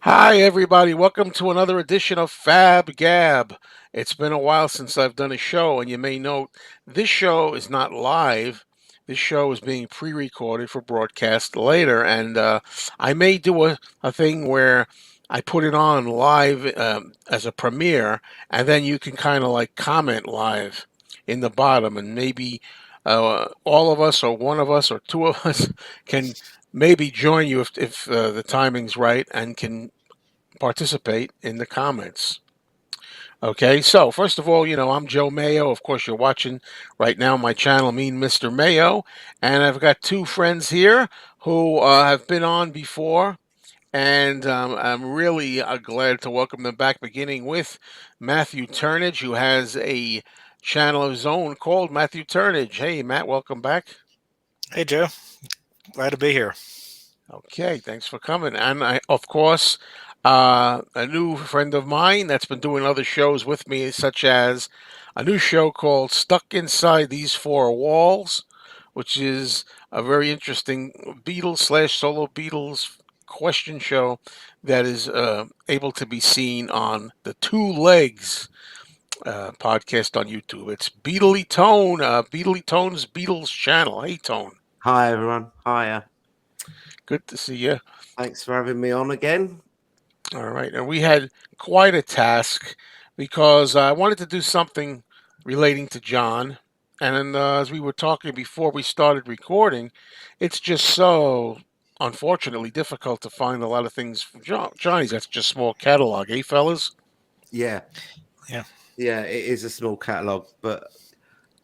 Hi, everybody. Welcome to another edition of FaB Gab. It's been a while since I've done a show, and you may note this show is not live. This show is being pre recorded for broadcast later, and I may do a thing where I put it on live as a premiere, and then you can kind of like comment live in the bottom, and maybe all of us, or one of us, or two of us can maybe join you if the timing's right and can participate in the comments. Okay, so first of all, I'm Joe Mayo. Of course, you're watching right now my channel, Mean Mr. Mayo, and I've got two friends here who have been on before, and I'm really glad to welcome them back, beginning with Matthew Turnage, who has a channel of his own called Matthew Turnage. Hey, Matt, welcome back. Hey Joe, glad to be here. Okay, thanks for coming. And of course, a new friend of mine that's been doing other shows with me, such as a new show called Stuck Inside These Four Walls, which is a very interesting Beatles slash solo Beatles question show that is able to be seen on the Two Legs podcast on YouTube. It's Beatley Tone's Beatles channel. Hey, Tone. Hi everyone. Hiya. Good to see you. Thanks for having me on again. All right, and we had quite a task because I wanted to do something relating to John. And then, as we were talking before we started recording, it's just so unfortunately difficult to find a lot of things from Johnny's. That's just small catalog, eh, fellas? Yeah, Yeah, yeah, it is a small catalogue, but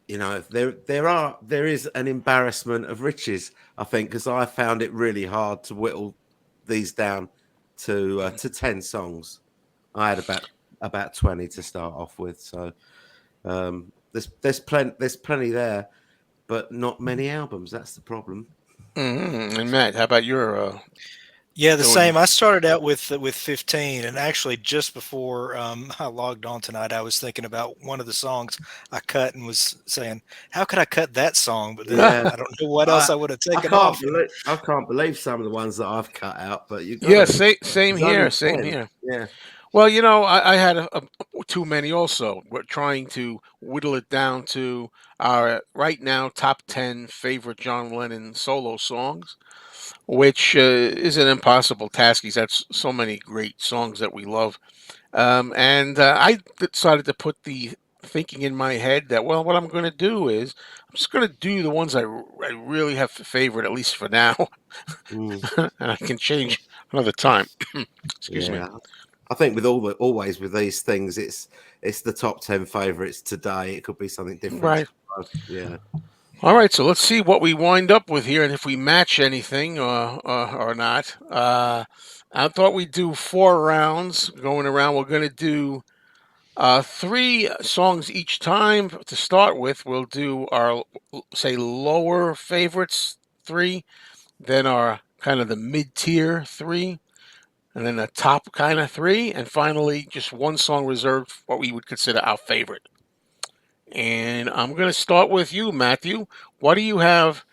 there is an embarrassment of riches, I think, because I found it really hard to whittle these down to 10 songs. I had about 20 to start off with, so there's plenty there, but not many albums. That's the problem. And Matt, how about your yeah, the doing? same. I started out with 15, and actually just before I logged on tonight, I was thinking about one of the songs I cut and was saying, "How could I cut that song?" But then Yeah, I don't know what I else I would have I taken can't off. believe I can't believe some of the ones that I've cut out, but you got Yeah, to. same There's here, only same 10. here. Yeah. Well, I had too many also. We're trying to whittle it down to our right now top 10 favorite John Lennon solo songs, which is an impossible task. He's had so many great songs that we love. And I decided to put the thinking in my head that, well, what I'm going to do is I'm just going to do the ones I really have favorite, at least for now, Mm, and I can change another time. Excuse me. yeah. I think with always with these things, it's the top 10 favorites today. It could be something different Right. tomorrow. Yeah. All right, so let's see what we wind up with here and if we match anything or not. I thought we'd do 4 rounds going around. We're going to do 3 songs each time to start with. We'll do our, say, lower favorites 3, then our kind of the mid tier 3, and then the top kind of 3, and finally just one song reserved for what we would consider our favorite. And I'm going to start with you, Matthew. What do you have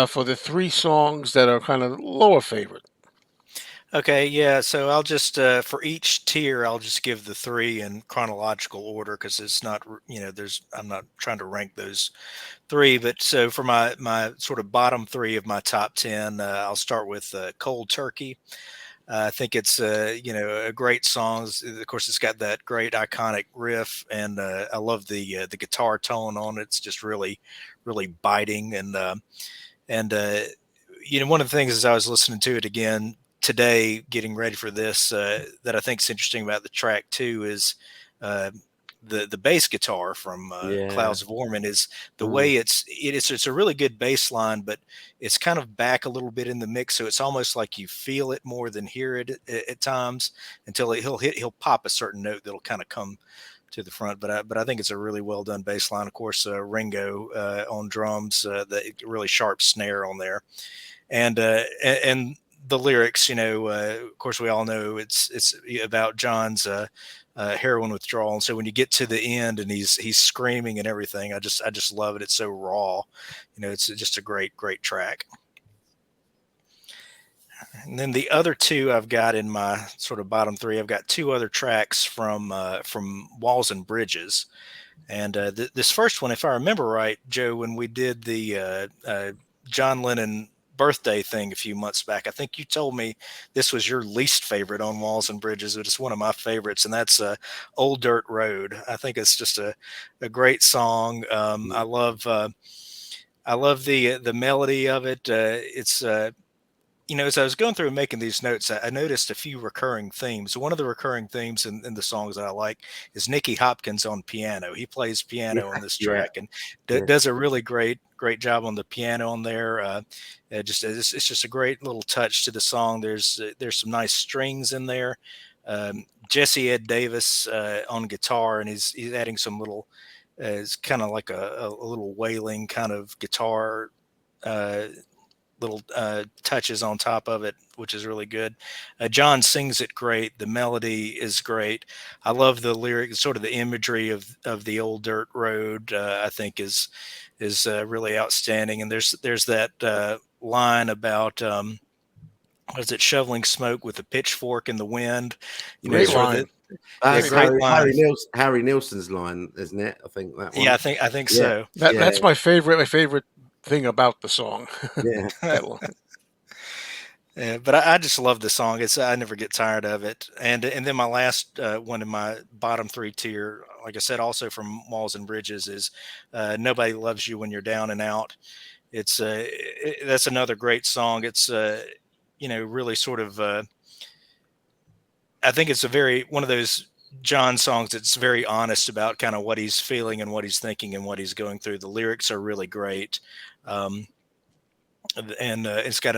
for the 3 songs that are kind of lower favorite? Okay, yeah. So I'll just for each tier, I'll just give the three in chronological order because it's not, there's I'm not trying to rank those three. But so for my sort of bottom three of my top 10, I'll start with Cold Turkey. I think it's a great song. Of course, it's got that great iconic riff, and I love the guitar tone on it. It's just really biting, and one of the things as I was listening to it again today, getting ready for this, that I think is interesting about the track too is. Uh, the bass guitar from Yeah. Clouds of Orman is the Mm, way it's a really good bass line, but it's kind of back a little bit in the mix, so it's almost like you feel it more than hear it at times until he'll pop a certain note that'll kind of come to the front. But I think it's a really well done bass line. Of course, Ringo on drums, the really sharp snare on there, and the lyrics, of course, we all know it's about John's heroin withdrawal. And so when you get to the end and he's screaming and everything, I just love it. It's so raw, it's just a great track. And then the other two I've got in my sort of bottom three, I've got two other tracks from Walls and Bridges. And this first one, if I remember right, Joe, when we did the John Lennon birthday thing a few months back, I think you told me this was your least favorite on Walls and Bridges, but it's one of my favorites, and that's Old Dirt Road. I think it's just a great song. I love the melody of it. It's as I was going through and making these notes, I noticed a few recurring themes. One of the recurring themes in the songs that I like is Nicky Hopkins on piano. He plays Yeah, piano on this yeah, track and yeah. does a really great job on the piano on there. It's just a great little touch to the song. There's some nice strings in there. Jesse Ed Davis on guitar, and he's adding some little. It's kind of like a little wailing kind of guitar. Little touches on top of it, which is really good. John sings it great. The melody is great. I love the lyrics, sort of the imagery of the old dirt road. I think is really outstanding. And there's that line about what is it, shoveling smoke with a pitchfork in the wind. Great Sort of line. That's great line. Harry Nilsson's line, isn't it? I think that Yeah, one. I think Yeah, so. yeah, That's my favorite. My favorite thing about the song. yeah. That line. Yeah, but I just love the song. I never get tired of it. And then my last one in my bottom three tier, like I said, also from Walls and Bridges, is "Nobody Loves You When You're Down and Out." That's another great song. It's really sort of. I think it's a very one of those John songs that's very honest about kind of what he's feeling and what he's thinking and what he's going through. The lyrics are really great. Um, and it's got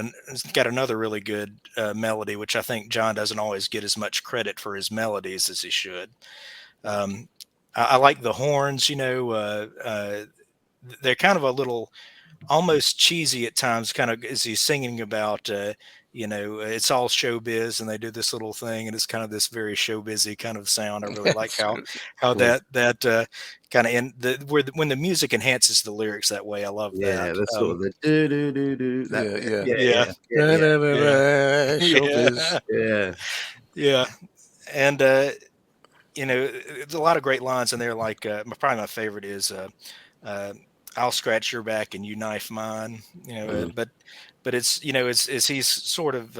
another really good melody, which I think John doesn't always get as much credit for his melodies as he should. Um, I like the horns. They're kind of a little almost cheesy at times, kind of as he's singing about. It's all showbiz, and they do this little thing, and it's kind of this very showbizy kind of sound. I really like That's good. how Yeah, that kind of when the music enhances the lyrics that way. I love yeah, that. that's sort of the do do do do that Yeah, bit. yeah. Yeah, Yeah, yeah, yeah, Da, yeah, da, da, yeah, da, showbiz. yeah, yeah. yeah. And there's a lot of great lines in there. Like probably my favorite is uh, "I'll scratch your back and you knife mine." Mm, But it's he's sort of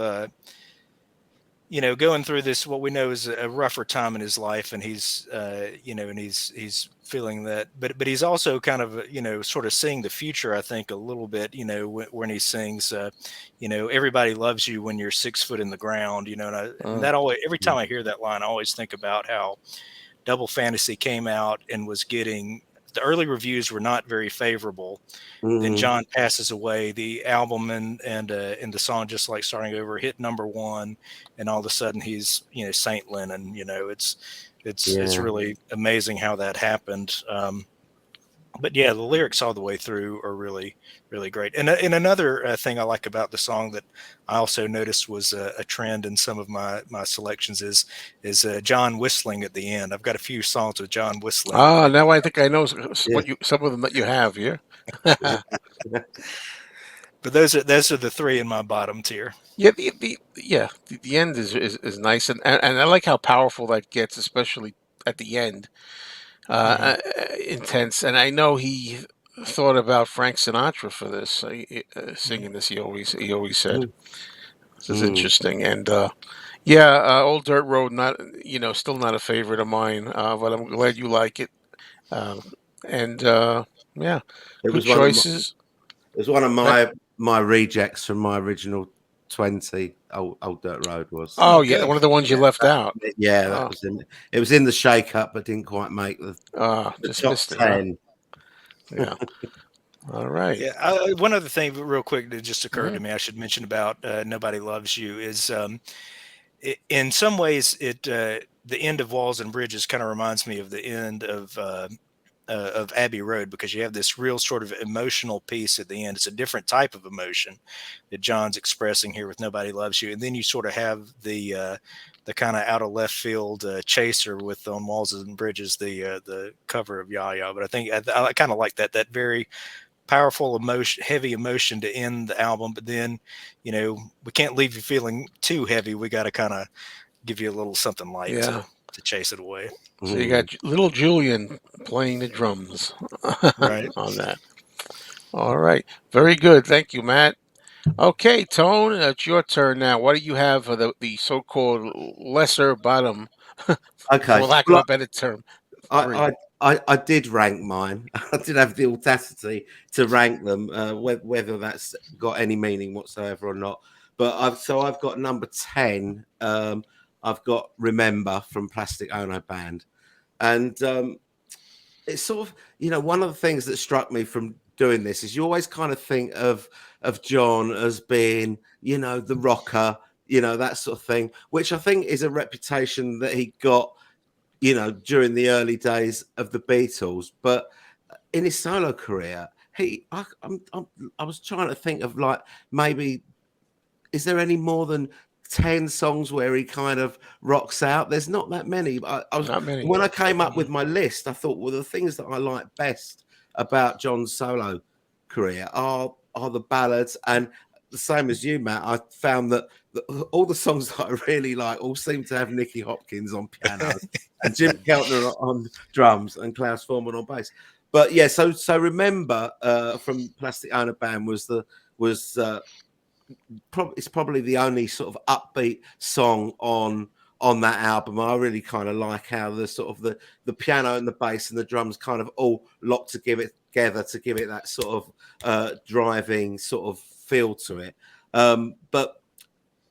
going through this what we know is a rougher time in his life, and he's feeling that, but he's also kind of sort of seeing the future. I think a little bit, when he sings, everybody loves you when you're 6 foot in the ground, and Mm. that always every mm, time I hear that line, I always think about how Double Fantasy came out and was getting the early reviews were not very favorable. Then mm, John passes away. The album and the song Just Like Starting Over hit number one, and all of a sudden he's Saint Lennon. It's yeah. really amazing how that happened. But yeah, the lyrics all the way through are really, really great. And another thing I like about the song that I also noticed was a trend in some of my selections is John whistling at the end. I've got a few songs with John whistling. Ah, now I think I know Yeah. what you some of them that you have here. But those are the three in my bottom tier. Yeah, the end is nice, and I like how powerful that gets, especially at the end. Hmm. Intense, and I know he thought about Frank Sinatra for this, singing this. He always said Mm, this is mm. interesting, and yeah, Old Dirt Road, not still not a favorite of mine, but I'm glad you like it. Um, and yeah, It good was one of my, choices. it was one of That, my rejects from my original 20. Old Dirt Road was. oh Oh, yeah, good. one of the ones you Yeah, left out. yeah, that Oh, was in. It was in the shake up, but didn't quite make the just top missed it, huh? 10. Yeah. All right. Yeah. One other thing, real quick, that just occurred Mhm. to me, I should mention about "Nobody Loves You" is in some ways the end of Walls and Bridges kind of reminds me of the end of Abbey Road, because you have this real sort of emotional piece at the end. It's a different type of emotion that John's expressing here with "Nobody Loves You," and then you sort of have the kind of out of left field chaser with "On Walls and Bridges," the cover of "Ya Ya." But I think I kind of like that very powerful emotion, heavy emotion to end the album, but then, we can't leave you feeling too heavy. We got to kind of give you a little something light Yeah. to chase it away. So you got little Julian playing the drums Right. on that. All right. Very good. Thank you, Matt. Okay, Tone, it's your turn now. What do you have for the so-called lesser bottom, Okay. for lack of Well, a better term, three? I did rank mine. I did have the audacity to rank them, whether that's got any meaning whatsoever or not. But I've got number 10. I've got Remember from Plastic Ono Band, and it's sort of, one of the things that struck me from doing this is you always kind of think of John as being, the rocker, that sort of thing, which I think is a reputation that he got, during the early days of the Beatles. But in his solo career, I was trying to think of, like, maybe, is there any more than 10 songs where he kind of rocks out? There's not that many. I was Not many. When I came up Mhm. with my list, I thought, well, the things that I like best about John's solo career are the ballads. And the same as you, Matt, I found that all the songs that I really like all seem to have Nicky Hopkins on piano and Jim Keltner on drums and Klaus Forman on bass. But yeah, so Remember, from Plastic Ono Band was it's probably the only sort of upbeat song on that album. I really kind of like how the sort of the piano and the bass and the drums kind of all locked together to give it that sort of driving sort of feel to it. But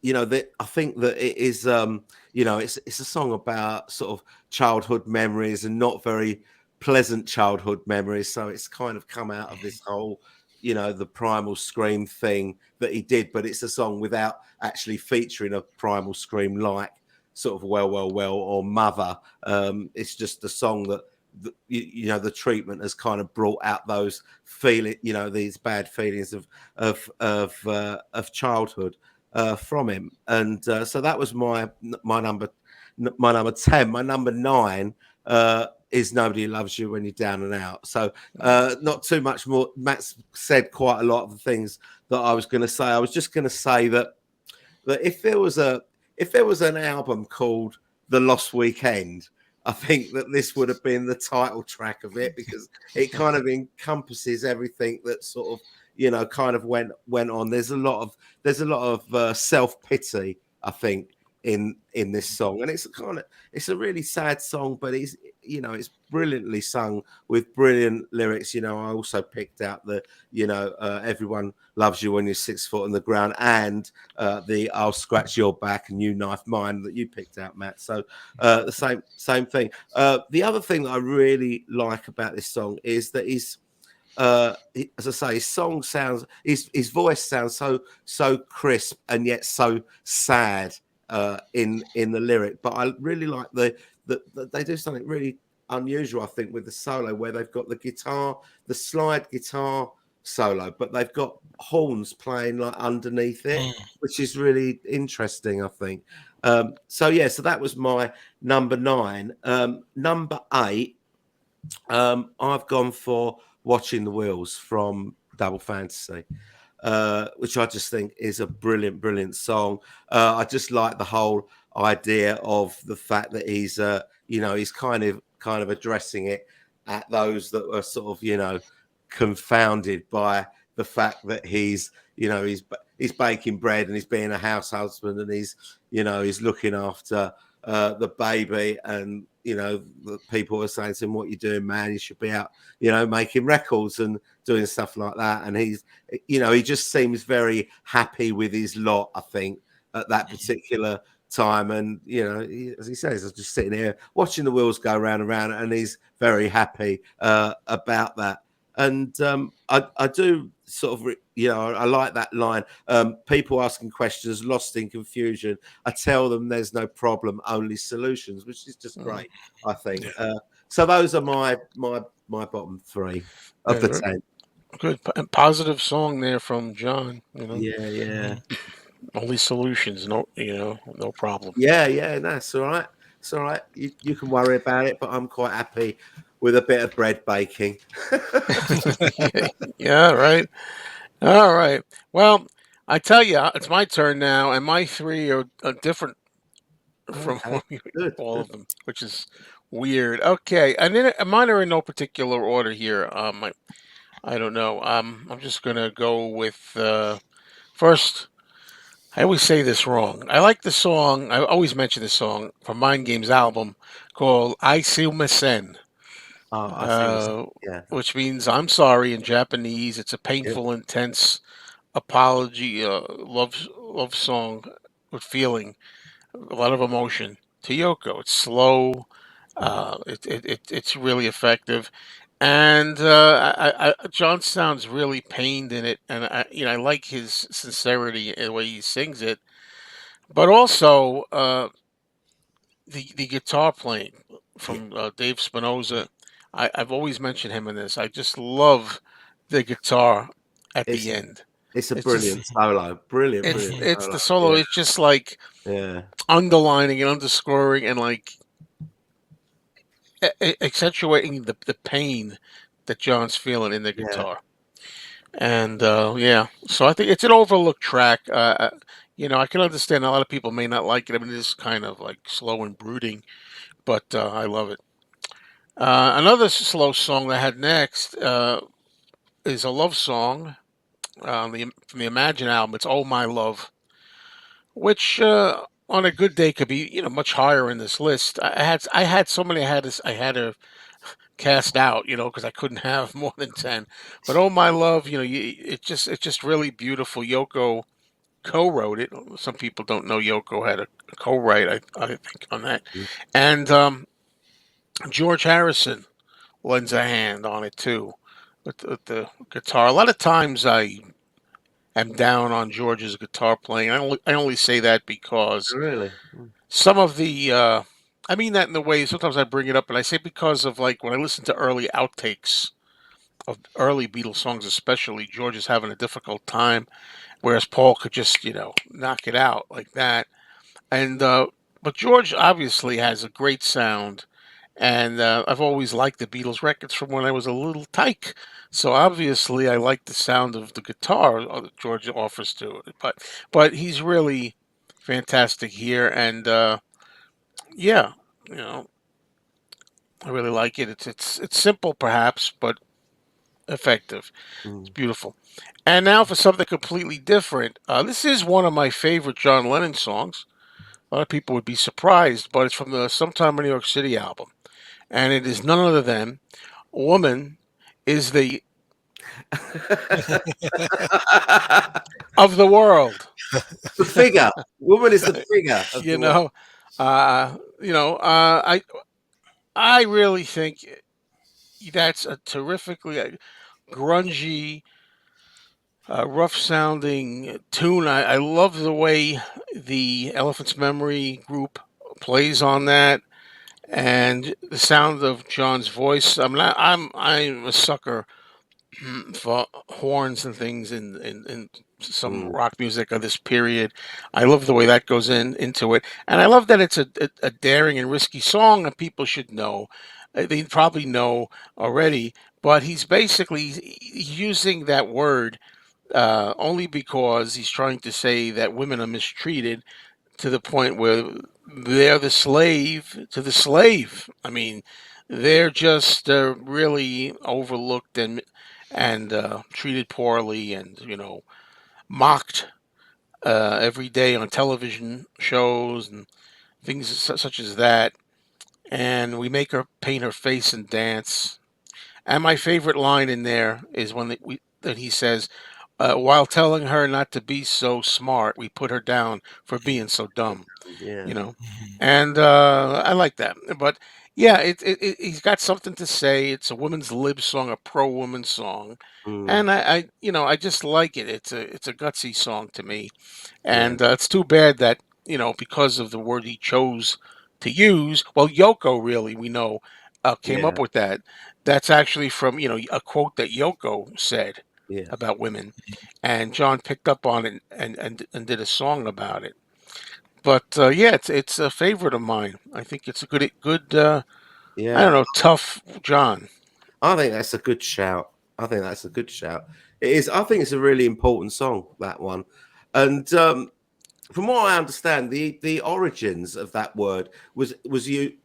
I think that it is, it's a song about sort of childhood memories and not very pleasant childhood memories. So it's kind of come out of this whole, the Primal Scream thing that he did, but it's a song without actually featuring a Primal Scream like sort of Well or Mother. It's just a song that the treatment has kind of brought out those these bad feelings of childhood from him. And so that was my number 10. My number 9 is Nobody Loves You When You're Down and Out. So not too much more. Matt's said quite a lot of the things that I was going to say. I was just going to say that if there was an album called The Lost Weekend, I think that this would have been the title track of it, because it kind of encompasses everything that sort of kind of went on. There's a lot of self-pity, I think, in this song, and it's a really sad song, but it's brilliantly sung with brilliant lyrics. I also picked out the Everyone Loves You When You're 6 foot on the ground, and the I'll Scratch Your Back and You Knife Mine that you picked out, Matt. So the same thing. The other thing that I really like about this song is that as I say, his voice sounds so crisp and yet so sad in the lyric. But I really like the they do something really unusual, I think, with the solo, where they've got the slide guitar solo, but they've got horns playing like underneath it, which is really interesting, I think. So that was my number 9. Number 8, I've gone for Watching the Wheels from Double Fantasy, which I just think is a brilliant song. I just like the whole idea of the fact that he's kind of addressing it at those that are sort of confounded by the fact that he's baking bread and he's being a house husband, and he's looking after the baby, and the people are saying to him, "What you doing, man? You should be out, making records and doing stuff like that." And he just seems very happy with his lot, I think, at that particular time. And as he says, I was just sitting here watching the wheels go round and round, and he's very happy about that. And I do sort of, I like that line. People asking questions, lost in confusion. I tell them there's no problem, only solutions, which is just great, I think. So those are my bottom 3 of the Yeah, 10. good and positive song there from John. Yeah. Only solutions, no problem. Yeah, that's all right. It's all right. You can worry about it, but I'm quite happy with a bit of bread baking. Yeah, right. All right. Well, I tell you, it's my turn now, and my three are different from Okay, good. all of them, which is weird. Okay, and then mine are in no particular order here. I don't know. I'm just gonna go with first. I always say this wrong. I like the song. I always mention this song from Mind Games album called "I See Sen," Oh, I see what's uh, yeah, which means "I'm sorry" in Japanese. It's a yeah, painful, intense apology, love song with feeling, a lot of emotion to Yoko. It's slow. mm, It's really effective, and John sounds really pained in it, and I like his sincerity in the way he sings it, but also the guitar playing yeah. from Dave Spinoza. I've always mentioned him in this. I just love the guitar at It's the end. it's a It's just brilliant solo. Brilliant, it's brilliant it's solo. the solo. Yeah, It's just like yeah, underlining and underscoring and like accentuating the pain that John's feeling in the yeah. guitar. And yeah, so I think it's an overlooked track. I can understand a lot of people may not like it. I mean, it is kind of like slow and brooding, but I love it. Another slow song that I had next is a love song from the Imagine album. It's "Oh My Love," which on a good day could be much higher in this list. I had so many I had to cast out, because I couldn't have more than 10. But "Oh My Love," it's just really beautiful. Yoko co-wrote it. Some people don't know Yoko had a co-write. I think on that, Mm, and George Harrison lends a hand on it too with the guitar. A lot of times I am down on George's guitar playing. I only say that because really? Mm, some of the I mean that in the way sometimes I bring it up and I say because of like when I listen to early outtakes of early Beatles songs especially, George is having a difficult time, whereas Paul could just, knock it out like that. And but George obviously has a great sound, and I've always liked the Beatles records from when I was a little tyke. So obviously, I like the sound of the guitar that George offers to it. But he's really fantastic here, and yeah, you know, I really like it. It's simple perhaps, but effective. It's mm. beautiful. And now for something completely different. This is one of my favorite John Lennon songs. A lot of people would be surprised, but it's from the Sometime in New York City album. And it is none other than Woman is the of the world. The figure. Woman is the figure of you the world. know, I really think that's a terrifically grungy, rough sounding tune. I love the way the Elephant's Memory group plays on that. And the sound of John's voice. I'm a sucker for horns and things in some Mm, rock music of this period. I love the way that goes into it, and I love that it's a daring and risky song that people should know. They probably know already, but he's using that word only because he's trying to say that women are mistreated to the point where they're the slave to the slave. I mean, they're just really overlooked and treated poorly, and mocked every day on television shows and things such as that. And we make her paint her face and dance. And my favorite line in there is when that he says, "While telling her not to be so smart, we put her down for being so dumb." you yeah. know, and I like that. But yeah, he's got something to say. It's a woman's lib song, a pro woman song, Mm, and I just like it. It's a gutsy song to me, yeah, and it's too bad that because of the word he chose to use. Well, Yoko really we know came yeah, up with that. That's actually from a quote that Yoko said yeah, about women, and John picked up on it and did a song about it. But yeah, it's a favorite of mine. I think it's a good I don't Yeah, know, Tough John. I think that's a good shout. I think that's a good shout. It is. I think it's a really important song, that one. And from what I understand, the origins of that word was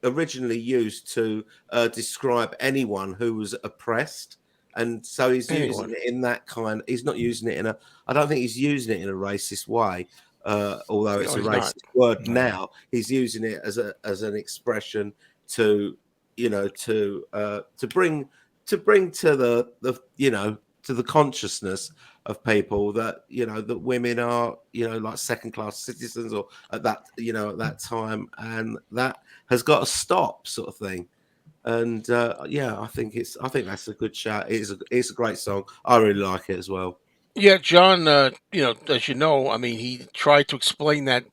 originally used to describe anyone who was oppressed, and so he's using Anyone. it in that kind. He's not using it in a. I don't think he's using it in a racist way, although No, it's a he's not. racist word No. now. He's using it as an expression to to bring to the to the consciousness of people that that women are like second class citizens or at that at that time, and that has got to stop, sort of thing. And yeah, I think that's a good shout. It's a great song. I really like it as well. Yeah, John, as you know, I mean, he tried to explain that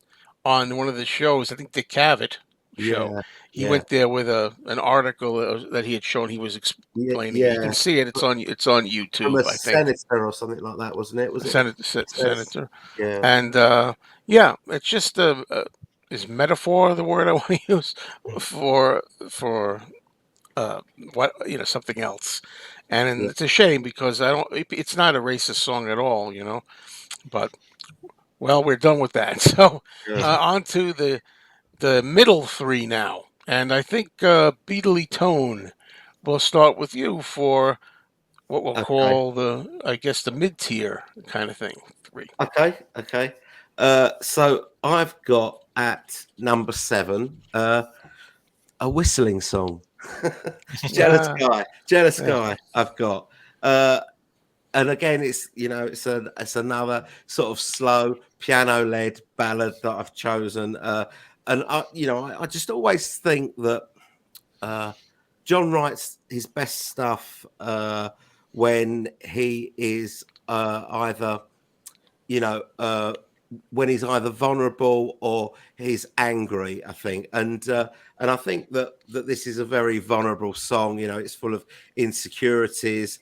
on one of the shows, I think the Cavett show. Yeah, He yeah, went there with an article that he had shown. He was yeah, explaining it. You can yeah. see it. It's on From a YouTube, I think. senator or something like that, wasn't it? Was it? Says, Senator, yeah, and yeah, it's just is metaphor the word I want to use for for uh, what something else, and yeah, it's a shame because I don't. It's not a racist song at all, but well, we're done with that. So yeah. on to the middle three now, and I think Beatly Tone. We'll start with you for what we'll Okay, call I guess, the mid tier kind of thing. Three. okay. So I've got at number seven. A whistling song. Jealous Yeah, Guy. Jealous yeah. Guy, I've got. Uh, and again, it's another sort of slow piano-led ballad that I've chosen. And I just always think that uh, John writes his best stuff when he is either you know, when he's either vulnerable or he's angry, I think, and I think that this is a very vulnerable song. It's full of insecurities.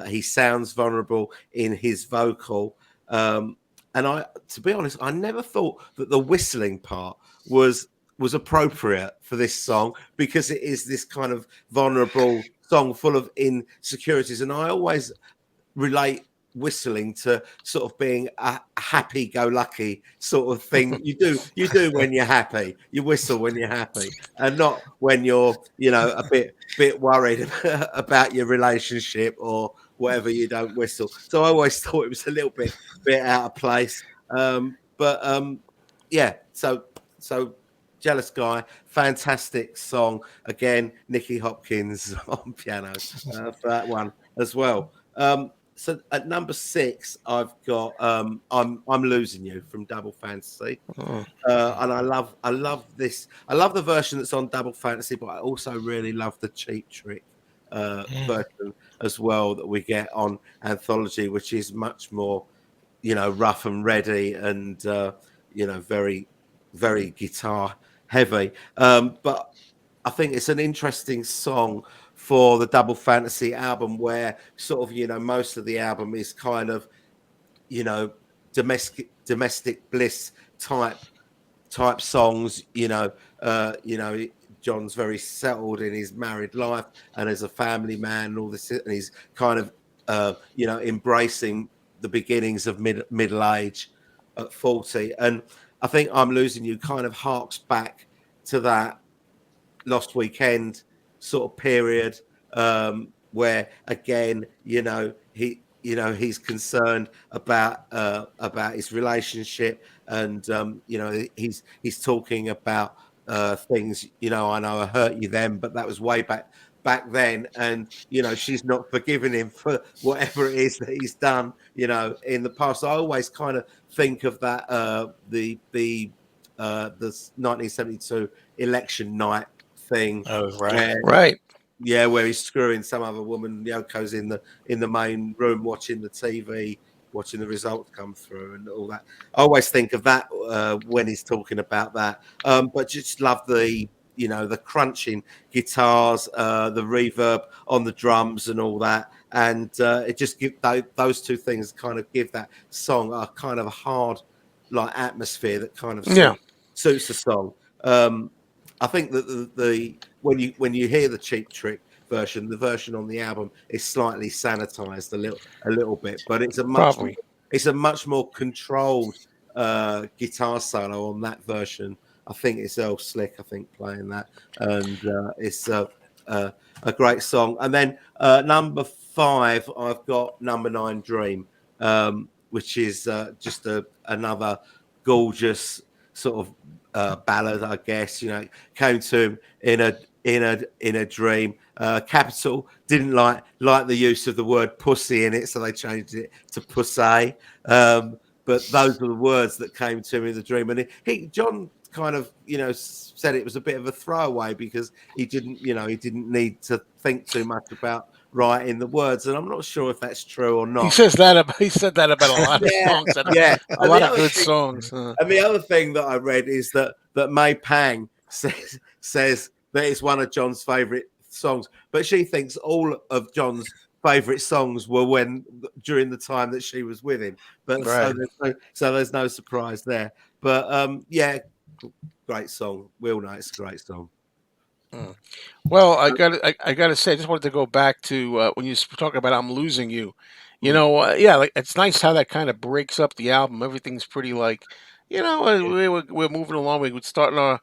He sounds vulnerable in his vocal, and to be honest, I never thought that the whistling part was appropriate for this song because it is this kind of vulnerable song full of insecurities, and I always relate whistling to sort of being a happy-go-lucky sort of thing. You do when you're happy. You whistle when you're happy, and not when you're a bit worried about your relationship or whatever. You don't whistle. So I always thought it was a little bit out of place. But yeah. So Jealous Guy, fantastic song. Again, Nicky Hopkins on piano for that one as well. So at number six, I've got I'm losing you from Double Fantasy, Oh, and I love this. I love the version that's on Double Fantasy, but I also really love the Cheap Trick Mm. version as well that we get on Anthology, which is much more rough and ready and very very guitar heavy. But I think it's an interesting song for the Double Fantasy album, where sort of most of the album is kind of you know domestic bliss type songs. John's very settled in his married life and as a family man and all this, and he's kind of embracing the beginnings of middle age at 40. And I think I'm losing you kind of harks back to that Lost Weekend sort of period, where again, he's concerned about his relationship, and he's talking about things. I know I hurt you then, but that was way back then, and she's not forgiving him for whatever it is that he's done in the past. I always kind of think of that the 1972 election night thing, Oh, right. where right. where he's screwing some other woman. Yoko's in the main room watching the TV, watching the results come through and all that. I always think of that when he's talking about that. But just love the crunching guitars, the reverb on the drums and all that. And it just those two things kind of give that song a kind of hard like atmosphere that kind of Yeah. suits the song. Um, I think that the when you hear the Cheap Trick version, the version on the album is slightly sanitized a little bit, but Probably. it's a much more controlled guitar solo on that version. I think it's Earl Slick, I think, playing that, and it's uh, a great song. And then number 5, I've got number 9, Dream, which is just another gorgeous sort of ballad, I guess. You know, came to him in a dream. Capital didn't like the use of the word pussy in it, so they changed it to pussy. But those are the words that came to him in the dream, and John kind of said it was a bit of a throwaway because he didn't need to think too much about writing the words, and I'm not sure if that's true or not. He said that about a lot of Yeah, songs, and yeah. a lot of good songs. And the other thing that I read is that May Pang says that it's one of John's favourite songs, but she thinks all of John's favourite songs were during the time that she was with him. But Right. so there's no surprise there. But yeah, great song. We all know it's a great song. Mm. Well, I got to say, I just wanted to go back to when you talk about "I'm Losing You." Mm, Yeah, like it's nice how that kind of breaks up the album. Everything's pretty like, yeah, we're moving along. We're starting our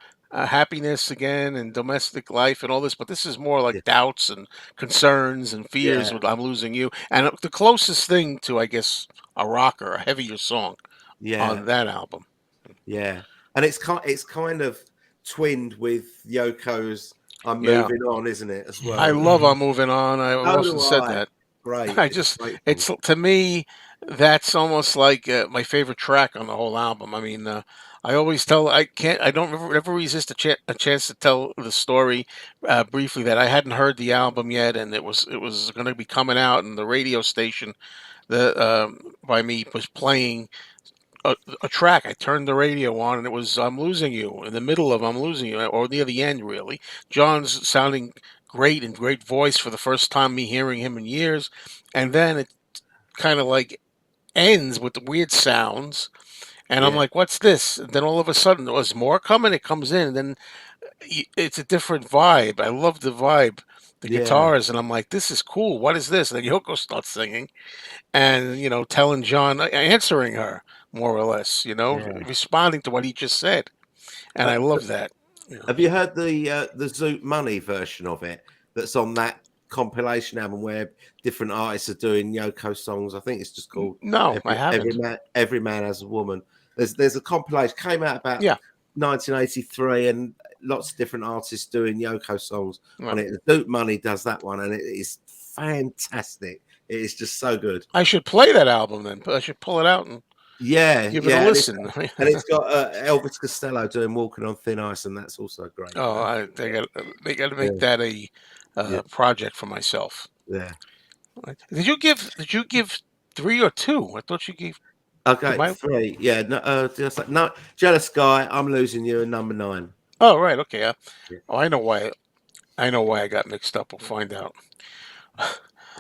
happiness again and domestic life and all this, but this is more like yeah, doubts and concerns and fears yeah, with "I'm Losing You," and the closest thing to, I guess, a rocker, a heavier song yeah, on that album. yeah. And it's kind of twinned with Yoko's "I'm Yeah, Moving On," isn't it, as I well? love Mhm. "I'm Moving On." I've So often do said I. that. Great. I It's just, a great song. it's to me, that's almost like my favorite track on the whole album. I mean, I always tell, I don't ever resist a chance to tell the story briefly that I hadn't heard the album yet, and it was going to be coming out, and the radio station that by me was playing a, a track. I turned the radio on, and it was "I'm Losing You" in the middle of "I'm Losing You," or near the end, really. John's sounding great and great voice for the first time me hearing him in years, and then it kind of like ends with the weird sounds, and I'm Yeah, like, "What's this?" And then all of a sudden, there's more coming. It comes in, and then it's a different vibe. I love the vibe, the yeah, guitars, and I'm like, "This is cool. What is this?" And then Yoko starts singing, and telling John, answering her more or less, yeah. responding to what he just said, and Uh, I love that. Yeah. have you heard the Zoot Money version of it that's on that compilation album where different artists are doing Yoko songs? I think it's just called No, I haven't. Every Man Has a Woman. There's a compilation came out about Yeah. 1983 and lots of different artists doing Yoko songs on Well, it. The Zoot Money does that one and it is fantastic. It is just so good. I should play that album then. I should pull it out and Yeah, give it a yeah, listen. and it's got Elvis Costello doing "Walking on Thin Ice," and that's also great. You Oh, know, they got to yeah, make that a yeah, project for myself. yeah. Right. Did you give 3 or 2? I thought you gave. Am Okay, I? 3. Yeah, no, just like no, Jealous Guy. I'm Losing You, and number 9. Oh, right. Okay. Yeah. Oh, I know why. I know why I got mixed up. We'll find out.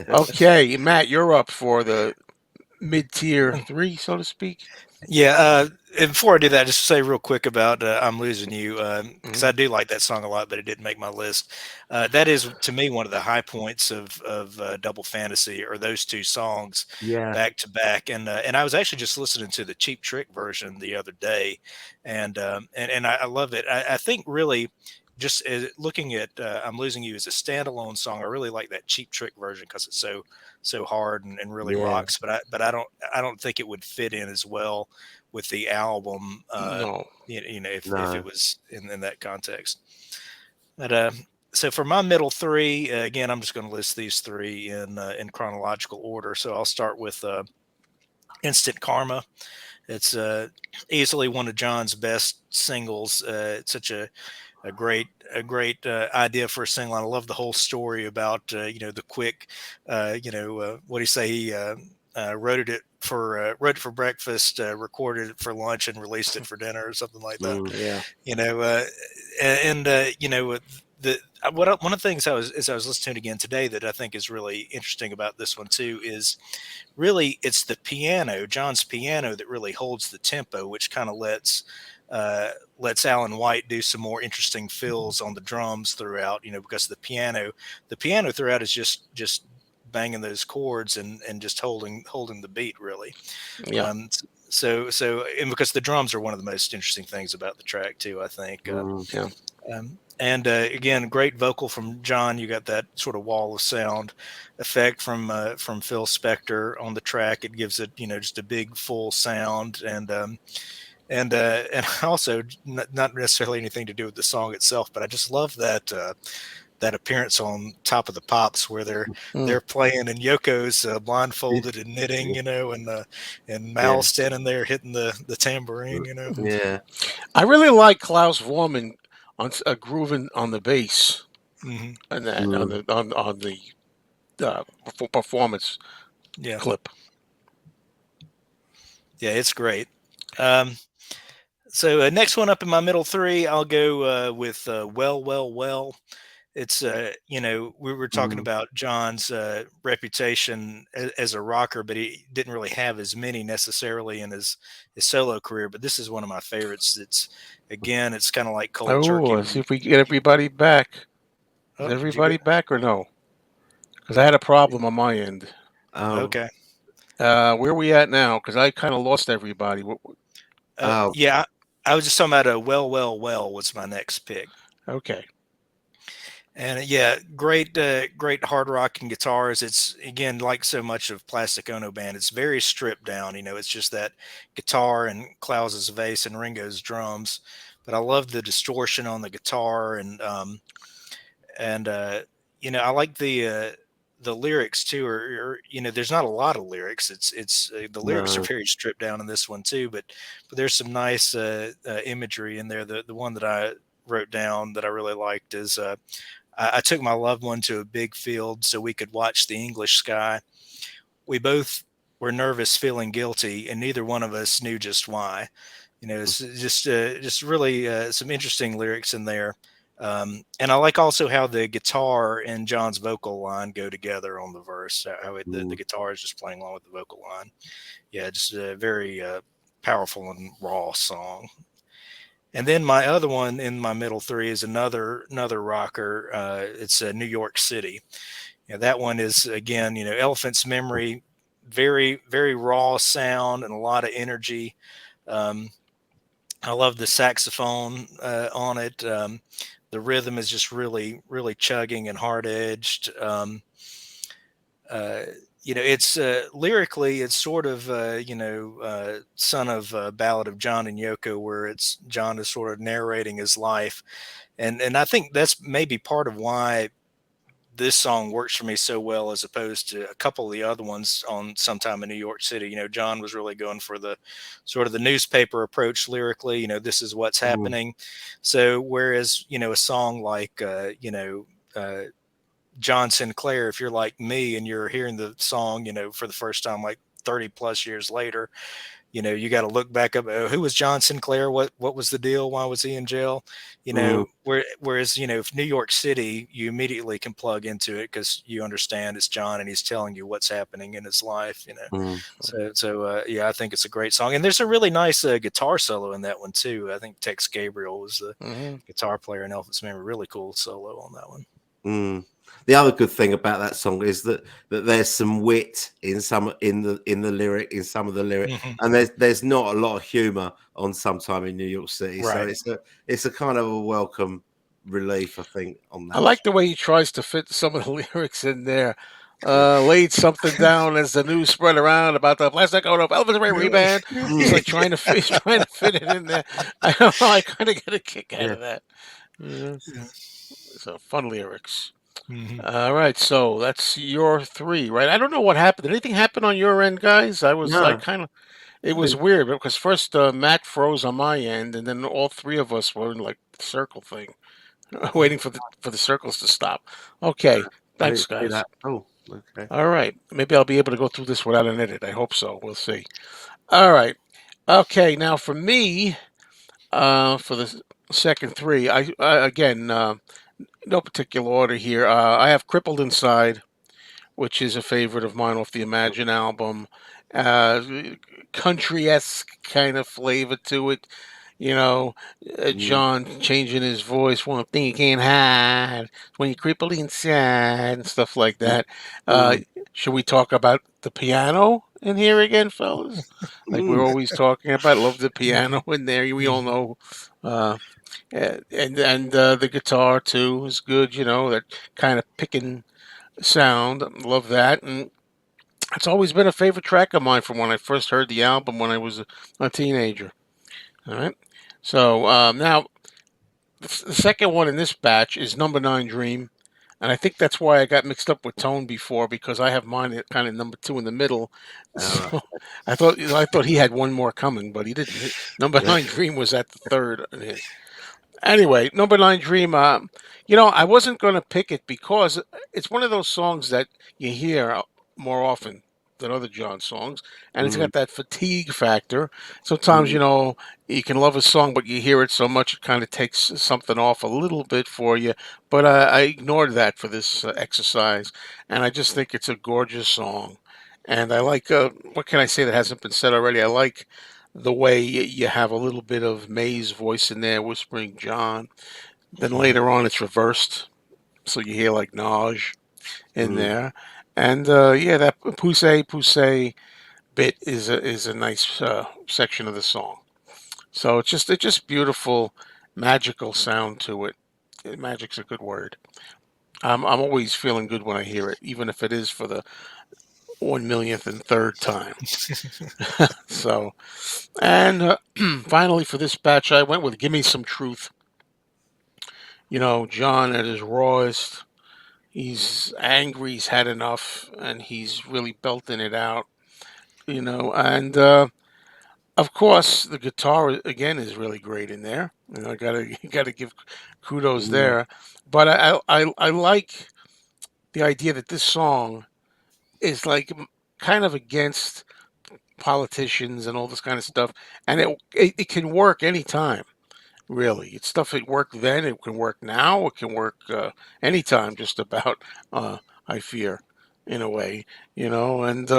Okay, Matt, you're up for the mid-tier three, so to speak. Yeah, and before I do that, just say real quick about "I'm Losing You" because Mhm. I do like that song a lot, but it didn't make my list. That is to me one of the high points of Double Fantasy, or those two songs Yeah, back to back. And I was actually just listening to the Cheap Trick version the other day, and I love it. I think really. Just looking at "I'm Losing You" as a standalone song, I really like that Cheap Trick version because it's so hard and really yeah, rocks. But I don't think it would fit in as well with the album. No. If it no, was in that context. But so for my middle three, again, I'm just going to list these three in chronological order. So I'll start with "Instant Karma." It's easily one of John's best singles. It's such a great idea for a single. I love the whole story about the quick what do you say he wrote it for breakfast, recorded it for lunch, and released it for dinner or something like that. mm, Yeah. You know, and the one of the things I was listening to again today that I think is really interesting about this one too is really it's the piano, John's piano, that really holds the tempo, which kind of lets lets Alan White do some more interesting fills on the drums throughout. Because the piano throughout is just banging those chords and just holding the beat really. Yeah. Um, so and because the drums are one of the most interesting things about the track too, I think. Mm. Yeah. And again, great vocal from John. You got that sort of wall of sound effect from Phil Spector on the track. It gives it just a big full sound and also not necessarily anything to do with the song itself, but I just love that appearance on Top of the Pops where they're Mm. playing and Yoko's Yeah. blindfolded and knitting, and Yeah. Mal standing there hitting the tambourine. Yeah. I really like Klaus Vorman on grooving on the bass Hmm. and that Mm. on the performance Yeah, clip. yeah, it's great. Um, so next one up in my middle three, I'll go with "Well, Well, Well." It's we were talking Mm. about John's reputation as a rocker, but he didn't really have as many necessarily in his solo career. But this is one of my favorites. It's kind of like cold Oh, turkey let's when see if we can get everybody back. Is did you go? everybody back or no? Because I had a problem on my end. Oh. Okay. Where are we at now? Because I kind of lost everybody. Oh. Yeah, I was just talking about a well, well, well was my next pick. Okay. And yeah, great hard rock and guitars. It's again like so much of Plastic Ono Band. It's very stripped down. It's just that guitar and Klaus's bass and Ringo's drums. But I love the distortion on the guitar and I like the lyrics too. Or there's not a lot of lyrics. It's the lyrics are No. very stripped down in this one too. But there's some nice imagery in there. The one that I wrote down that I really liked is. I took my loved one to a big field so we could watch the English sky. We both were nervous, feeling guilty, and neither one of us knew just why. It's just really some interesting lyrics in there. And I like also how the guitar and John's vocal line go together on the verse. The Mm. guitar is just playing along with the vocal line. Yeah, just a very powerful and raw song. And then my other one in my middle three is another rocker. It's New York City. That one is again, Elephant's Memory, very very raw sound and a lot of energy. Um, I love the saxophone on it. The rhythm is just really really chugging and hard edged. Uh, it's lyrically, it's sort of son of Ballad of John and Yoko, where it's John is sort of narrating his life, and I think that's maybe part of why this song works for me so well as opposed to a couple of the other ones on Sometime in New York City. John was really going for the sort of the newspaper approach lyrically. This is what's Mm. happening. So whereas a song like John Sinclair, if you're like me and you're hearing the song, for the first time, like 30 plus years later, you got to look back up. Who was John Sinclair? What was the deal? Why was he in jail? Mm. Whereas, if New York City, you immediately can plug into it because you understand it's John and he's telling you what's happening in his life. Mm. So yeah, I think it's a great song. And there's a really nice guitar solo in that one too. I think Tex Gabriel was the Hmm. guitar player in Elephant's Memory. Really cool solo on that one. Mm. The other good thing about that song is that there's some wit in the lyric in some of the lyric, Hmm. and there's not a lot of humor on Sometime in New York City, so Right. it's a kind of a welcome relief, I think, on I that. like the way he tries to fit some of the lyrics in there. Laid something down as the news spread around about the plastic out of Elvis Ray Reban. He's Mm. like trying to fit it in there. I don't know. I kind of get a kick out Yeah. of that. Yeah. Yeah. So fun lyrics. Hmm. All right, so that's your three, right? I don't know what happened. Did anything happen on your end, guys? I No, kind of, it I was didn't. weird because first Matt froze on my end, and then all three of us were in like the circle thing, waiting for the circles to stop. Okay, I thanks, didn't see guys. that. Oh, okay. All right, maybe I'll be able to go through this without an edit. I hope so. We'll see. All right. Okay, now for me, for the second three, again, no particular order here. I have Crippled Inside, which is a favorite of mine off the Imagine album. Uh, Country esque kind of flavor to it. You know, Mm, John changing his voice. One thing you can't hide when you cripple inside and stuff like mm, that. Uh, mm, should we talk about the piano in here again, fellas? Like we're mm, always talking about. Love the piano in there. We all know. Uh, and the guitar too is good. You know, that kind of picking sound. Love that. And it's always been a favorite track of mine from when I first heard the album when I was a teenager. All right. So now the second one in this batch is Number Nine Dream, and I think that's why I got mixed up with Tone before because I have mine at kind of number two in the middle. all right. So I thought he had one more coming, but he didn't. Number Yeah. Nine Dream was at the third. Anyway, Number Nine Dream. I wasn't going to pick it because it's one of those songs that you hear more often than other John songs, and it's Mm, got that fatigue factor. Sometimes, mm, you can love a song, but you hear it so much it kind of takes something off a little bit for you. But I ignored that for this exercise, and I just think it's a gorgeous song. And I like, what can I say that hasn't been said already? I like the way you have a little bit of May's voice in there whispering John. Then mhm, later on, it's reversed, so you hear like Naj in mm, there. And yeah, that pousse bit is a nice section of the song. So it's just beautiful, magical sound to it. Magic's a good word. I'm always feeling good when I hear it, even if it is for the 1 millionth and third time. So, and finally for this batch, I went with "Give Me Some Truth." John at his rawest. He's angry. He's had enough, and he's really belting it out. And of course, the guitar again is really great in there. I gotta give kudos mm, there. But I like the idea that this song is like kind of against politicians and all this kind of stuff, and it can work anytime. Really, it's stuff that worked then. It can work now. It can work anytime, just about. Uh, I fear, in a way, and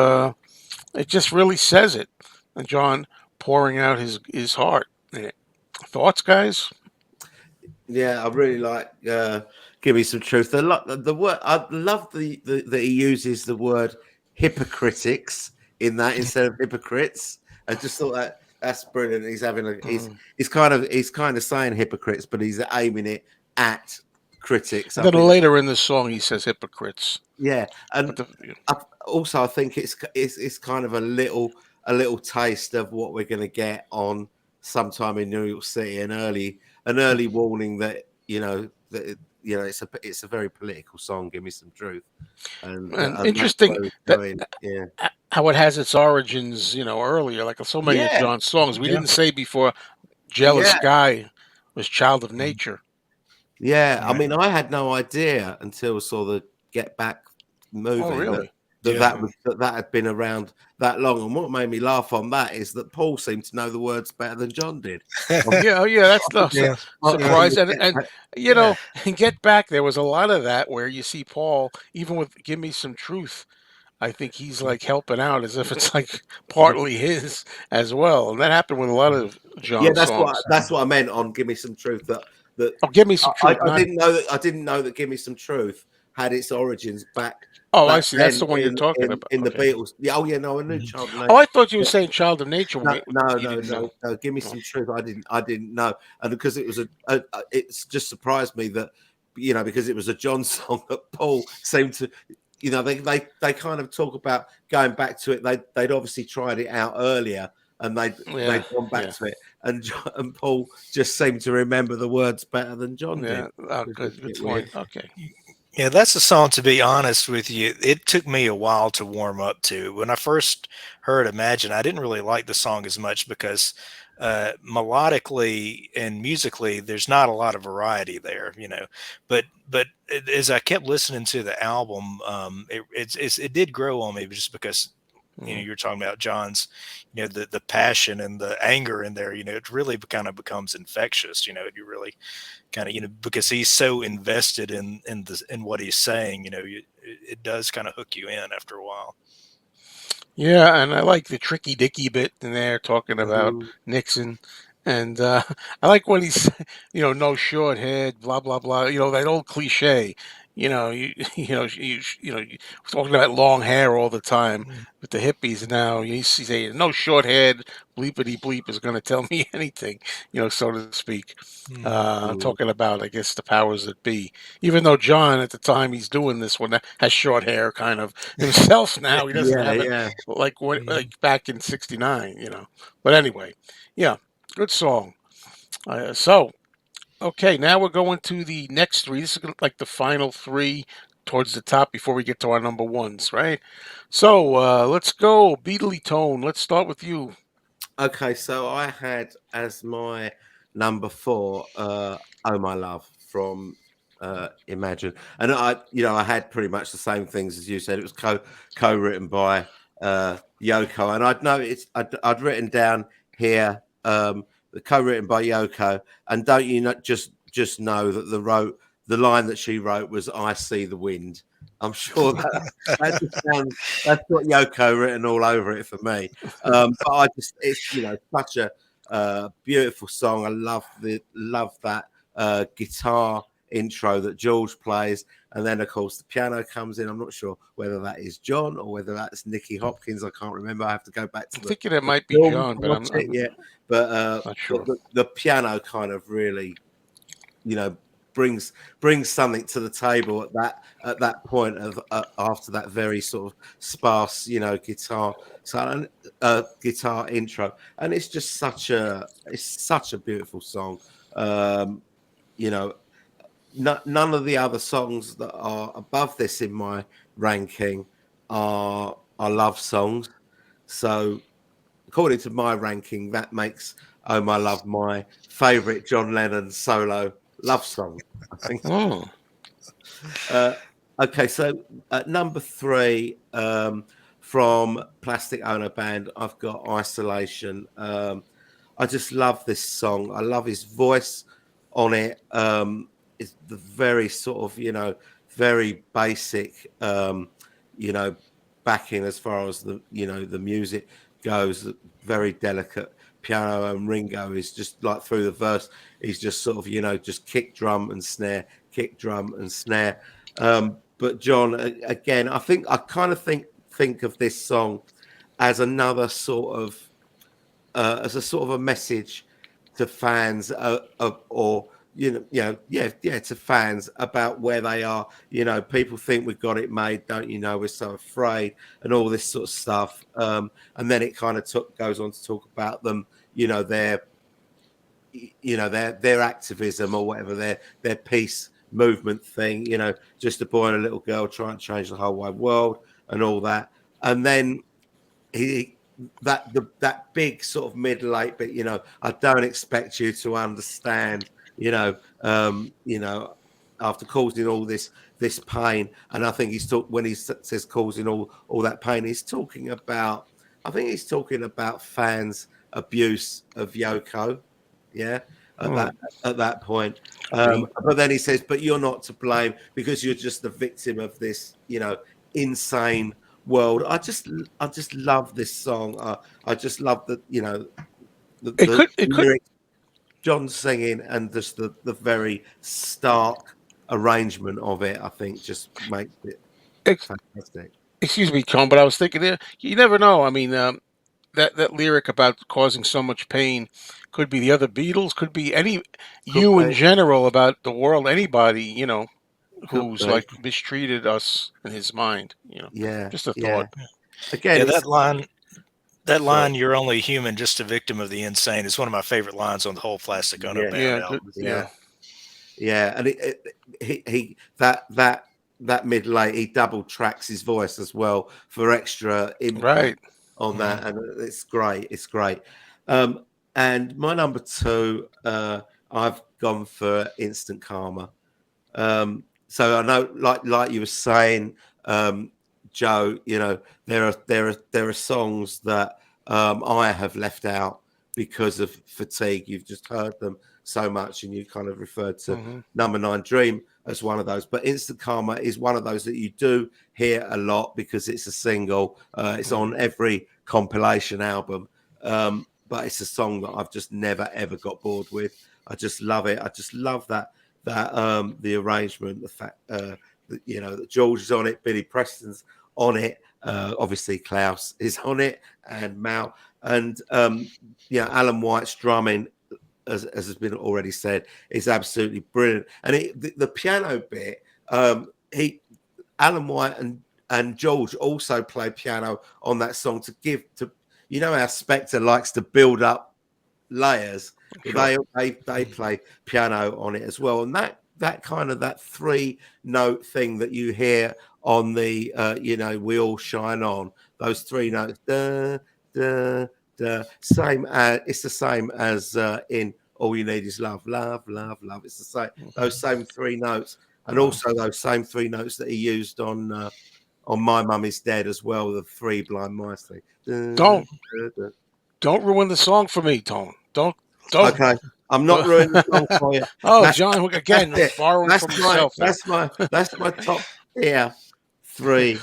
it just really says it. And John pouring out his heart. Thoughts, guys? yeah, I really like "Give Me Some Truth." The word I love that he uses the word hypocritics in that instead of hypocrites. I just thought that's brilliant. He's having a Mm. he's kind of saying hypocrites, but he's aiming it at critics. And I then think later in the song, he says hypocrites. yeah, But and the I, also I think it's kind of a little taste of what we're going to get on sometime in New York City, an early warning that it's a very political song. Give me some truth, and and that's interesting where it's that going. Yeah, how it has its origins, earlier, like so many of yeah, John's songs. We Yeah. didn't say before "Jealous yeah, Guy" was "Child of Mhm. Nature." yeah. I Right. mean, I had no idea until I saw the Get Back Oh, movie really? Yeah. that had been around that long. And what made me laugh on that is that Paul seemed to know the words better than John did. Yeah, oh, yeah, that's no Yeah. On surprise. the And Get and Back. you Yeah, know, and Get Back, there was a lot of that where you see Paul, even with "Give Me Some Truth." I think he's like helping out as if it's like partly his as well, and that happened with a lot of yeah. John songs. That's what I meant on "Give Me Some Truth." That Oh, "Give Me Some Truth," I not. didn't know that "Give Me Some Truth" had its origins Oh, I back see. That's then the one you're talking about. in the Okay. Beatles. Yeah, oh yeah, no, I knew Mhm. Child Oh, Name. I thought you were saying "Child of Nature" when No, no, you no, didn't know. no, no. Give me Oh, some truth. I didn't know, and because it was it's just surprised me that because it was a John song that Paul seemed to, they kind of talk about going back to it. They'd obviously tried it out earlier, and yeah, they'd gone back yeah, to it, and and Paul just seemed to remember the words better than John did, yeah. Oh, which was good, a good bit weird. point. Okay. Yeah, that's a song, to be honest with you, it took me a while to warm up to. When I first heard Imagine, I didn't really like the song as much because melodically and musically, there's not a lot of variety there. But as I kept listening to the album, it did grow on me just because Mhm. you're talking about John's, the passion and the anger in there. It really kind of becomes infectious. You really kind of because he's so invested in what he's saying. It does kind of hook you in after a while. Yeah, and I like the tricky Dicky bit in there talking about Mhm. Nixon And I like when he's, no short head, blah blah blah. That old cliche. You talking about long hair all the time Mm, with the hippies now. You say no short head, bleepity bleep is going to tell me anything, so to speak. mm, Talking about, I guess, the powers that be. Even though John, at the time he's doing this one, has short hair kind of himself now. He doesn't Yeah, have it yeah. like mm. back in '69. But anyway, yeah, good song. So, okay, now we're going to the next three. This is like the final three towards the top before we get to our number ones, right? So, let's go, Beatly Tone. Let's start with you. Okay, so I had as my number four, "Oh My Love" from Imagine, and I had pretty much the same things as you said. It was co-written by Yoko, and I'd noticed I'd written down here the co-written by Yoko, and don't you not just know that the line that she wrote was "I see the wind." I'm sure that just sounds that's got Yoko written all over it for me. But it's such a beautiful song. I love that guitar intro that George plays, and then of course the piano comes in. I'm not sure whether that is John or whether that's Nicky Hopkins. I can't remember. I have to go back I'm to thinking it the might be film John, to but watch it. I'm Yeah, but not sure. the piano kind of really you know brings something to the table at that point of after that very sort of sparse guitar intro, and it's such a beautiful song. um you know None of the other songs that are above this in my ranking are love songs, so according to my ranking, that makes "Oh My Love" my favorite John Lennon solo love song, I think. Oh, Uh, okay, so at number three, from Plastic Ono Band, I've got "Isolation." I just love this song. I love his voice on it. It's the very sort of very basic you know backing as far as the music goes. Very delicate piano, and Ringo is just like through the verse. He's just sort of just kick drum and snare, kick drum and snare. But John, again, I kind of think of this song as another sort of as a sort of a message to fans or yeah, to fans about where they are. People think we've got it made, don't you know? We're so afraid and all this sort of stuff. And then it kind of goes on to talk about them, their their activism or whatever, their peace movement thing, just a boy and a little girl trying to change the whole wide world and all that. And then he that big sort of middle eight bit, I don't expect you to understand, after causing all this pain. And I think when he says causing all that pain, he's talking about, I think he's talking about fans abuse of Yoko, yeah, at oh, that point. see. But then he says, but you're not to blame because you're just the victim of this, insane world. I just love this song. I just love It the could, it could, lyrics, John singing, and just the very stark arrangement of it. I think just makes it ex- fantastic. excuse me, Tom, but I was thinking there, you never know. I mean, that lyric about causing so much pain could be the other Beatles, could be any Could you be, in general about the world, anybody, could who's be. like mistreated us in his mind. Yeah, Just a yeah. thought. Again, Yeah, it's that sorry. line, "You're only human, just a victim of the insane," is one of my favorite lines on the whole Plastic Ono Yeah, Band Yeah, good. album. yeah. Yeah, Yeah, and he that mid late he double tracks his voice as well for extra impact right. on Mhm. that, and it's great. It's great. Um, and my number two, I've gone for Instant Karma. So I know, like you were saying, Joe, there are songs that I have left out because of fatigue. You've just heard them so much, and you kind of referred to Hmm. Number Nine Dream as one of those. But Instant Karma is one of those that you do hear a lot because it's a single. It's on Mhm. every compilation album. but it's a song that I've just never ever got bored with. I just love it. I just love that the arrangement, the fact that that George is on it, Billy Preston's on it, obviously Klaus is on it, and Mal, and Alan White's drumming, as has been already said, is absolutely brilliant. And the piano bit, he Alan White and George also play piano on that song to give to how Spector likes to build up layers. Sure. They play piano on it as well, and that kind of that 3-note thing that you hear on the We All Shine On, those 3 notes, same as it's the same as in All You Need Is Love, love, love, love. It's the same, those same 3 notes, and Wow. also those same 3 notes that he used on My Mum Is Dead as well, the Three Blind Mice thing. Don't don't ruin the song for me, Tone. Don't. Okay, I'm not Don't. ruining the song for you. Oh, That's John, that's again, it. borrowing That's from my yourself now. that's my that's my top tier 3.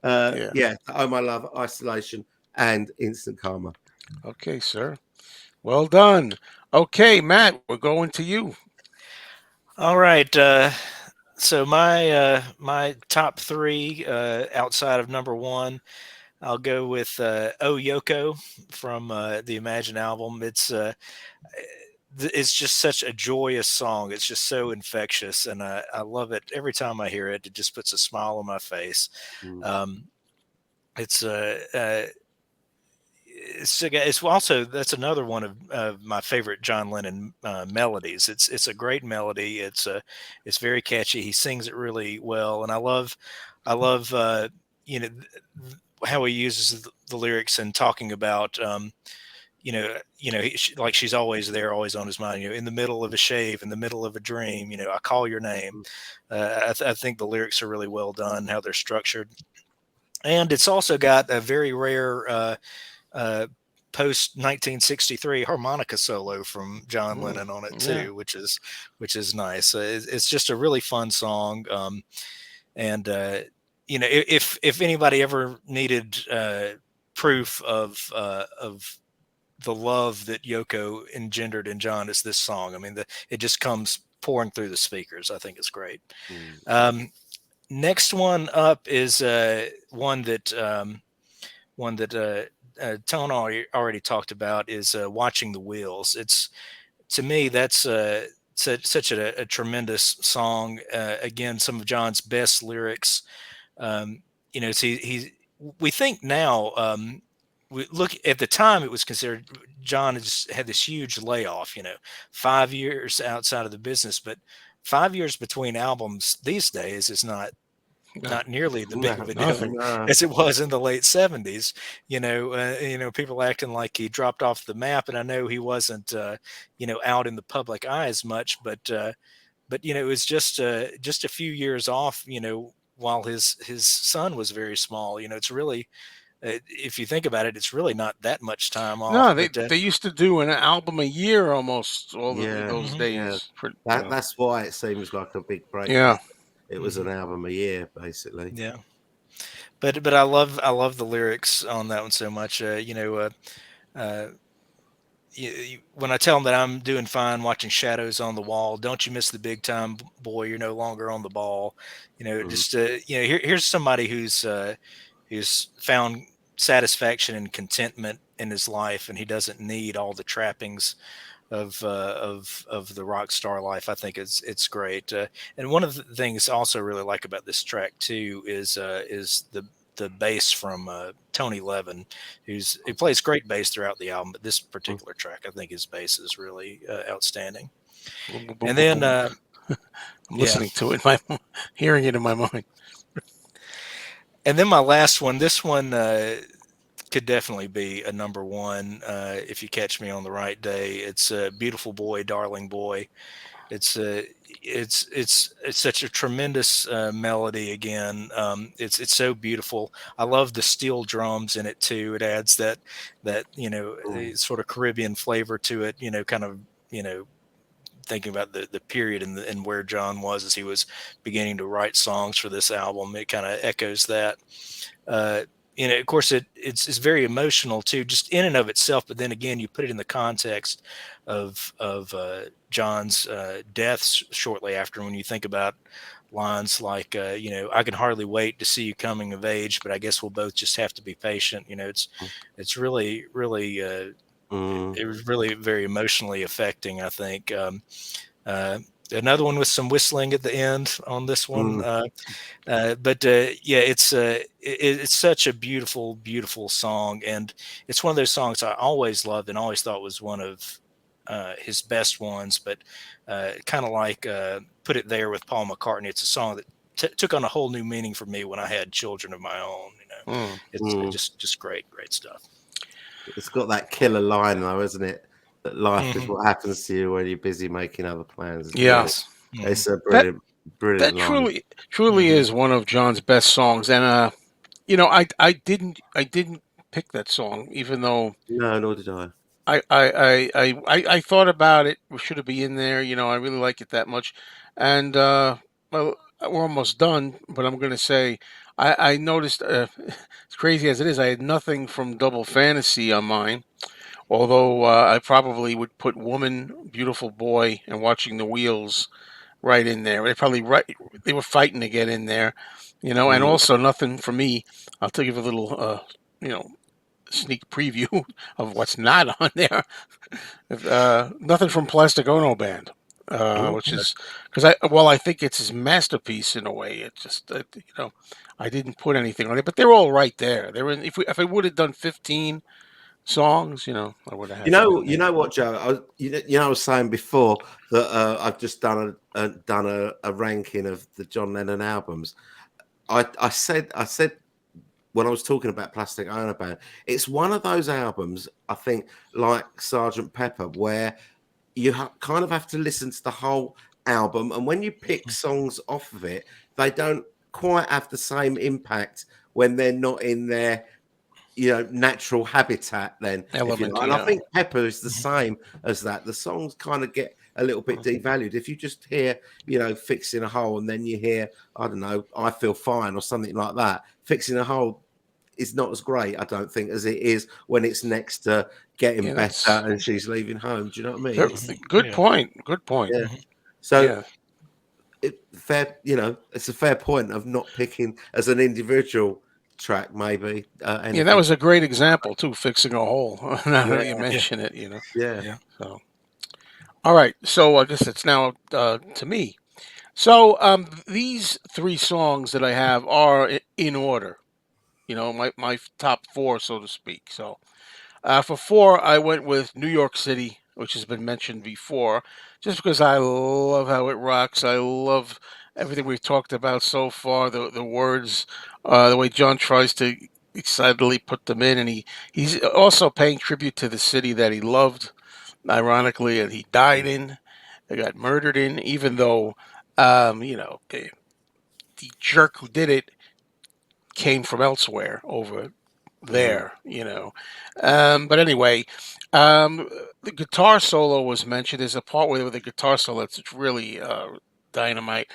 Yeah. Oh My Love, Isolation, and Instant Karma. Okay, sir. Well done. Okay, Matt, we're going to you. All right. So my top three outside of number one, I'll go with "Oh Yoko" from the Imagine album. It's just such a joyous song. It's just so infectious, and I love it every time I hear it. It just puts a smile on my face. Mm. Um, it's it's also that's another one of my favorite John Lennon melodies. It's a great melody. It's very catchy. He sings it really well, and I love you know how he uses the lyrics and talking about like she's always there, always on his mind. In the middle of a shave, in the middle of a dream. I call your name. I think the lyrics are really well done, how they're structured, and it's also got a very rare. Uh, Post 1963 harmonica solo from John Mm, Lennon on it yeah. too, which is nice. It's just a really fun song, and if anybody ever needed proof of the love that Yoko engendered in John, it's this song. I mean, it just comes pouring through the speakers. I think it's great. Mm. Um, Next one up is one that Tone already talked about is "Watching the Wheels." It's to me that's such a tremendous song. Again, some of John's best lyrics. He we think now. We look at the time it was considered John had this huge layoff. 5 years outside of the business, but 5 years between albums these days is No, not nearly the big No, of a deal nothing. no. as it was in the late 70s. People acting like he dropped off the map, and I know he wasn't out in the public eye as much, but it was just a few years off, while his son was very small. It's really, if you think about it, it's really not that much time off, No, they but they used to do an album a year almost Yeah, those mhm, yeah. days. That's why it seems like a big break, Yeah. because it was an mhm, album a year, basically. yeah. But I love the lyrics on that one so much. Uh, when I tell them that I'm doing fine watching shadows on the wall, don't you miss the big time, boy? You're no longer on the ball. Mm. Here's somebody who's found satisfaction and contentment in his life, and he doesn't need all the trappings of the rock star life. I think it's great. And one of the things I also really like about this track too is the bass from Tony Levin, who plays great bass throughout the album, but this Mm. particular track, I think his bass is really outstanding. Boom, boom, boom, And boom, then, boom. I'm yeah, listening to it, my hearing it in my mind. and then my last one. This one could definitely be a number one if you catch me on the right day. It's "Beautiful Boy, Darling Boy." It's it's such a tremendous melody. Again, it's so beautiful. I love the steel drums in it too. It adds that sort of Caribbean flavor to it. Kind of thinking about the period and where John was as he was beginning to write songs for this album. It kind of echoes that. of course, it's very emotional too, just in and of itself. But then again, you put it in the context of John's death shortly after. When you think about lines like, I can hardly wait to see you coming of age, but I guess we'll both just have to be patient. It's really, really, Mm, it was really very emotionally affecting, I think. Uh, Another one with some whistling at the end on this one. mm, But yeah, it's such a beautiful, beautiful song, and it's one of those songs I always loved and always thought was one of his best ones. But kind of like "Put It There" with Paul McCartney, it's a song that took on a whole new meaning for me when I had children of my own. Mm. It's mm. just great, great stuff. It's got that killer line though, isn't it? That life is Hmm. what happens to you when you're busy making other plans. Yes, Hmm. It's a that brilliant, brilliant that line. truly Hmm. is one of John's best songs, and I didn't pick that song, even though No, nor did I. I thought about it. Should it be in there? I really like it that much, and well, we're almost done. But I'm gonna say I noticed, as crazy as it is, I had nothing from Double Fantasy on mine. Although I probably would put Woman, Beautiful Boy, and Watching the Wheels right in there. They were fighting to get in there, and Mm, also nothing for me. I'll give you a little, you know, sneak preview of what's not on there. Nothing from Plastic Ono Band, which okay. is because I think it's his masterpiece in a way. It just, I didn't put anything on it, but they're all right there. They're in. If I would have done 15 songs, I would have had them in You there. know what, Joe? I was saying before that I've just done a ranking of the John Lennon albums. I said when I was talking about Plastic Ono Band, it's one of those albums I think like Sergeant Pepper where kind of have to listen to the whole album, and when you pick songs off of it, they don't quite have the same impact when they're not in their natural habitat then, if you Element, like. And I yeah. think Pepper is the same as that. The songs kind of get a little bit devalued. If you just hear, Fixing a Hole, and then you hear, I don't know, I Feel Fine or something like that, Fixing a Hole is not as great, I don't think, as it is when it's next to Getting Yeah, Better that's and She's Leaving Home. Do you know what I mean? It's good Yeah. point. Good point. yeah. Hmm. So Yeah. it's a fair point of not picking as an individual track, maybe Yeah, that anything. was a great example too, fixing a hole. Now Yeah, that you Yeah. mention it, yeah. Yeah. So, all right. So I guess it's now to me. So these three songs that I have are in order. My top four, so to speak. So for four, I went with New York City, which has been mentioned before, just because I love how it rocks. I love everything we've talked about so far. The words, the way John tries to excitedly put them in, and he's also paying tribute to the city that he loved, ironically, and he died in, got murdered in, even though, the jerk who did it came from elsewhere over Mm, there. But anyway, um, the guitar solo was mentioned. There's a part where the guitar solo that's really dynamite.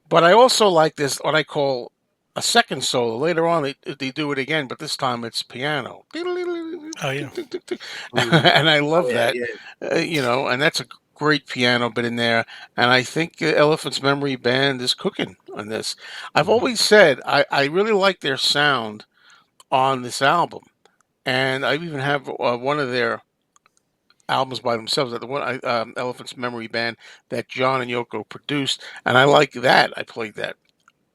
But I also like this, what I call a second solo. Later on, they do it again, but this time it's piano. Oh yeah. mm. And I Oh love yeah, that, yeah. and that's a great piano bit in there. And I think Elephant's Memory Band is cooking on this. I've Mhm. always said I really like their sound on this album, and I even have one of their albums by themselves. That the one Elephant's Memory Band that John and Yoko produced, and I like that. I played that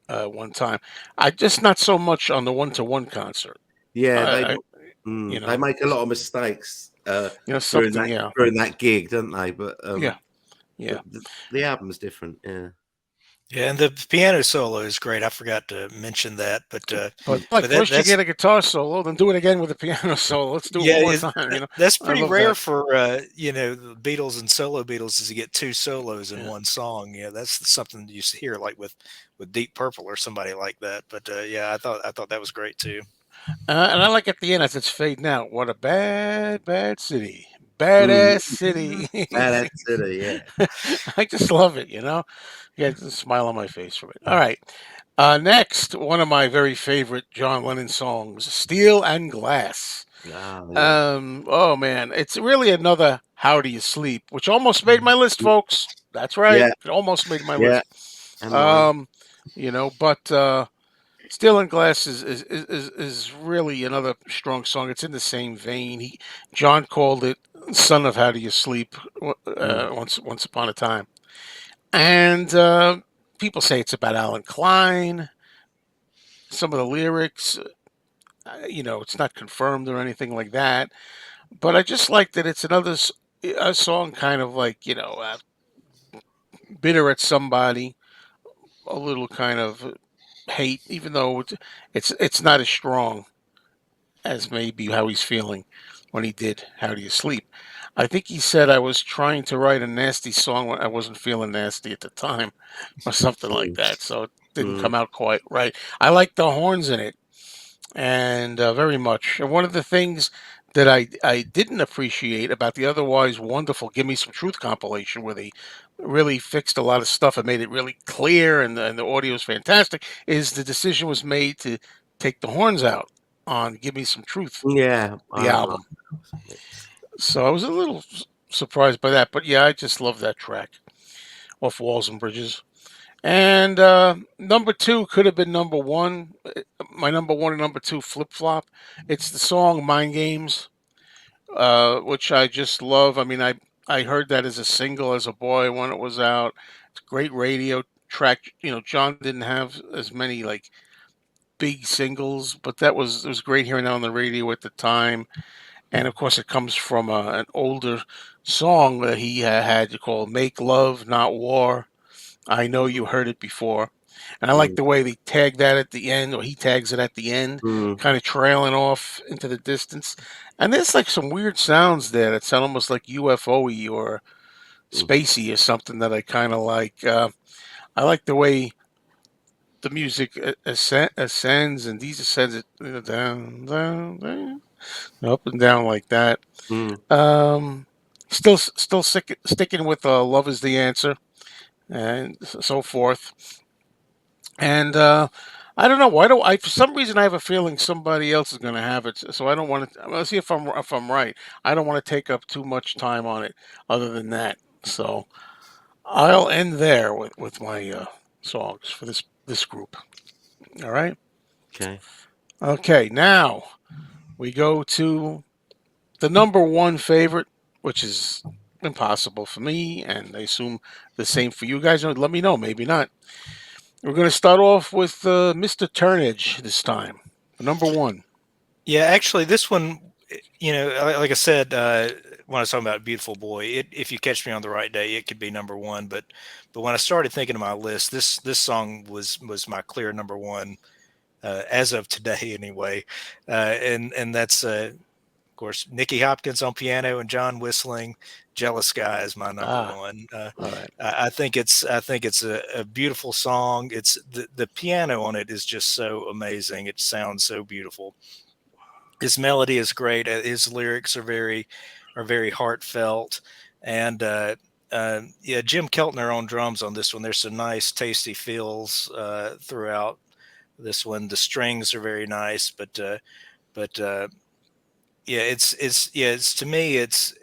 one time. I just not so much on the one-to-one concert. Yeah, I they make a lot of mistakes something. Yeah, during that gig, don't they? But yeah, yeah. the album's different. Yeah. Yeah, and the piano solo is great. I forgot to mention that, But like, but that first you that's get a guitar solo, then do it again with a piano solo. Let's do it yeah, one more time. that's I pretty love rare that. for the Beatles and solo Beatles is to get two solos in Yeah. one song. Yeah, that's something you hear like with Deep Purple or somebody like that. But yeah, I thought that was great too. And I like at the end as it's fading out. What a bad, bad city, Mm. badass city. That's it. Yeah. I just love it. Yeah, just a smile on my face from it. All right. Next, one of my very favorite John Lennon songs, "Steel and Glass." Ah, yeah. Oh man, it's really another "How Do You Sleep," which almost made my list, folks. That's right, Yeah, it almost made my yeah, list. and mine. Um, but "Steel and Glass" is really another strong song. It's in the same vein. John called it "Son of How Do You Sleep" Mm. once upon a time, and people say it's about Alan Klein. Some of the lyrics, it's not confirmed or anything like that. But I just like that it's a song kind of like bitter at somebody, a little kind of hate, even though it's not as strong as maybe how he's feeling when he did "How Do You Sleep." I think he said I was trying to write a nasty song when I wasn't feeling nasty at the time, or something like Mm. that. So it didn't Mm. come out quite right. I like the horns in it, and very much. And one of the things that I didn't appreciate about the otherwise wonderful "Give Me Some Truth" compilation, where they really fixed a lot of stuff and made it really clear, and the audio is fantastic, is the decision was made to take the horns out on "Give Me Some Truth," Yeah, I the don't like album. those bits. So I was a little surprised by that, but yeah, I just love that track off "Walls and Bridges." And number two could have been number one. My number one and number two flip flop. It's the song "Mind Games," which I just love. I mean, I heard that as a single as a boy when it was out. It's a great radio track. John didn't have as many like big singles, but it was great hearing that on the radio at the time. And of course, it comes from an older song that he had called "Make Love, Not War." I know you heard it before. And I like Mm. the way they tag that at the end, or he tags it at the end, Mm. kind of trailing off into the distance. And there's like some weird sounds there that sound almost like UFO-y or Mm. spacey or something that I kind of like. I like the way the music ascends, and these ascends it down, down, down, up and down like that. Mm. Um, still sticking with "Love Is the Answer" and so forth. And I don't know why do I for some reason I have a feeling somebody else is going to have it. So I don't want to. Let's see if I'm right. I don't want to take up too much time on it. Other than that, so I'll end there with my songs for this group. All right. Okay. Okay. Now we go to the number one favorite, which is impossible for me, and I assume the same for you guys. Let me know. Maybe not. We're going to start off with Mr. Turnage this time. Number one. Yeah, actually, this one, like I said, when I was talking about "Beautiful Boy," if you catch me on the right day, it could be number one. But when I started thinking of my list, this song was my clear number one as of today, anyway. And that's of course Nicky Hopkins on piano and John whistling. "Jealous Guy" is my number Ah, one. all right. I think it's a beautiful song. It's the piano on it is just so amazing. It sounds so beautiful. His melody is great. His lyrics are very heartfelt, and yeah, Jim Keltner on drums on this one. There's some nice, tasty fills throughout this one. The strings are very nice, but yeah, it's to me it's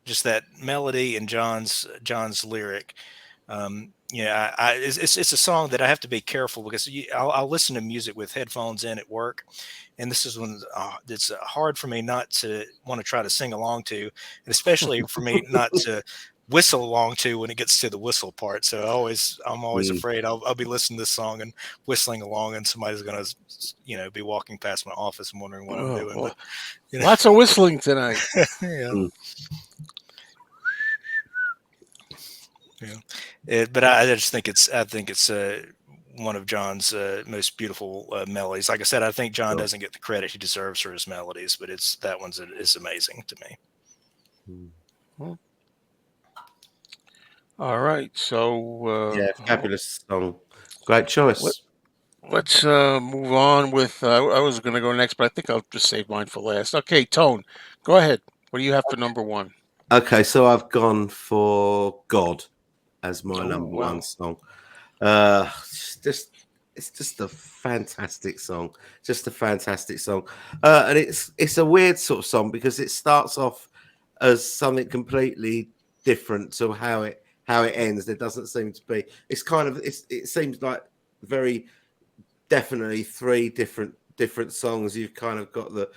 just that melody and John's lyric. Yeah, it's a song that I have to be careful because I'll listen to music with headphones in at work, and this is when it's hard for me not to want to try to sing along to, and especially for me not to whistle along to when it gets to the whistle part. So I'm always Mm. afraid I'll be listening to this song and whistling along, and somebody's gonna be walking past my office and wondering what I'm Oh, doing. But well, you know, lots of whistling tonight. yeah, Mm. yeah. But I just think it's one of John's most beautiful melodies. Like I said, I think John Sure. doesn't get the credit he deserves for his melodies, but it's that one's is amazing to me. Mm. Well, all right. So Yeah, uh, fabulous song. Great let, choice. let's move on with. I was going to go next, but I think I'll just save mine for last. Okay, Tone, go ahead. What do you have for number one? Okay, so I've gone for God as my Oh, number one wow. song. Uh, just it's just a fantastic song. Just a fantastic song. And it's a weird sort of song because it starts off as something completely different to how it ends. There doesn't seem to be. It's kind of it seems like very definitely three different songs. You've kind of got the,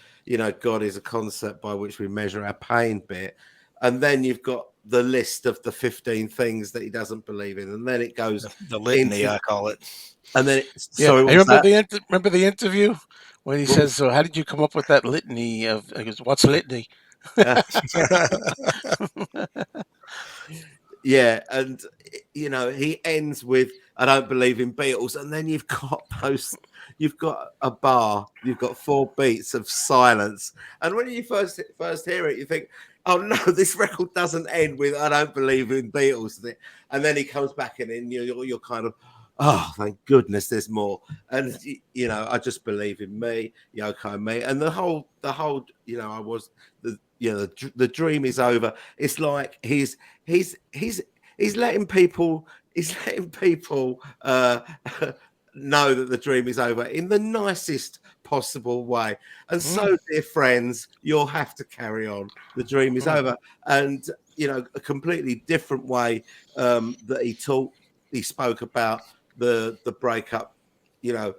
God is a concept by which we measure our pain bit, and then you've got the list of the 15 things that he doesn't believe in, and then it goes The litany, into, I call it. and then Yeah, sorry, I what was remember that? remember the interview when he What says, was "So how did you come up with that litany of?" He goes, "What's litany?" Yeah, and he ends with "I don't believe in Beatles," and then you've got a bar, you've got 4 beats of silence, and when you first hear it, you think, "Oh no, this record doesn't end with I don't believe in Beatles," and then he comes back and then you're kind of, "Oh, thank goodness, there's more," and I just believe in me, Yoko and me, and the whole, I was the dream is over. It's like he's he's letting people know that the dream is over in the nicest possible way. And Mm, so, dear friends, you'll have to carry on. The dream is mm. over, and a completely different way that he spoke about the breakup. You know,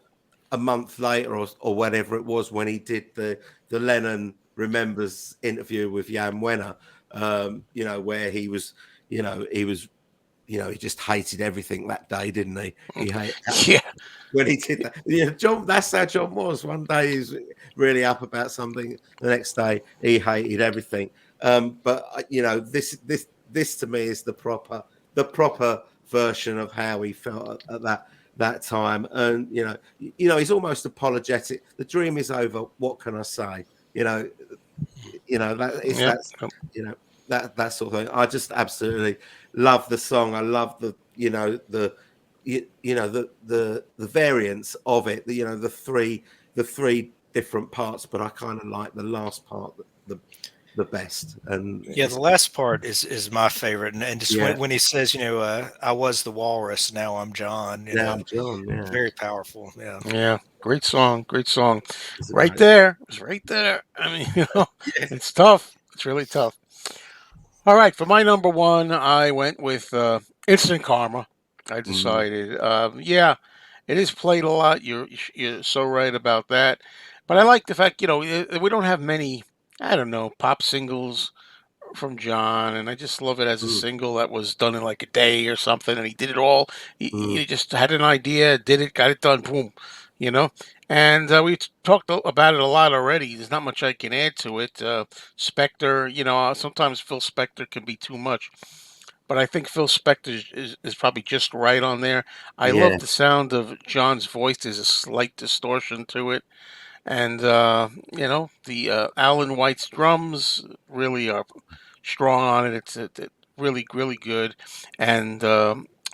a month later or whatever it was when he did the Lennon Remembers interview with Jan Wenner, where he was, he just hated everything that day, didn't he? He hated Yeah, when he did that. Yeah, John, that's how John was. One day he's really up about something, the next day he hated everything. But this to me is the proper version of how he felt at that time. And he's almost apologetic. The dream is over. What can I say? You know, that is yep. that's that sort of thing. I just absolutely love the song. I love the variants of it. The three different parts, but I kind of like the last part the best. And Yeah, it's the last part is my favorite, and just yeah. when he says, "I was the walrus, now I'm John," Now John, yeah, very powerful. Yeah. Yeah, great song, great song. it's a Right great. there, it's right there. I mean, Yeah. it's tough. It's really tough. All right, for my number one, I went with Instant Karma. I Mm, decided, yeah, it is played a lot. You're so right about that. But I like the fact, we don't have many, I don't know, pop singles from John, and I just love it as a mm, single that was done in like a day or something, and he did it all. mm, He just had an idea, did it, got it done, boom, you know. And talked about it a lot already. There's not much I can add to it. Spector, sometimes Phil Spector can be too much, but I think Phil Spector is probably just right on there. I yeah, love the sound of John's voice. There's a slight distortion to it, and the Alan White's drums really are strong on it. It's really really good, and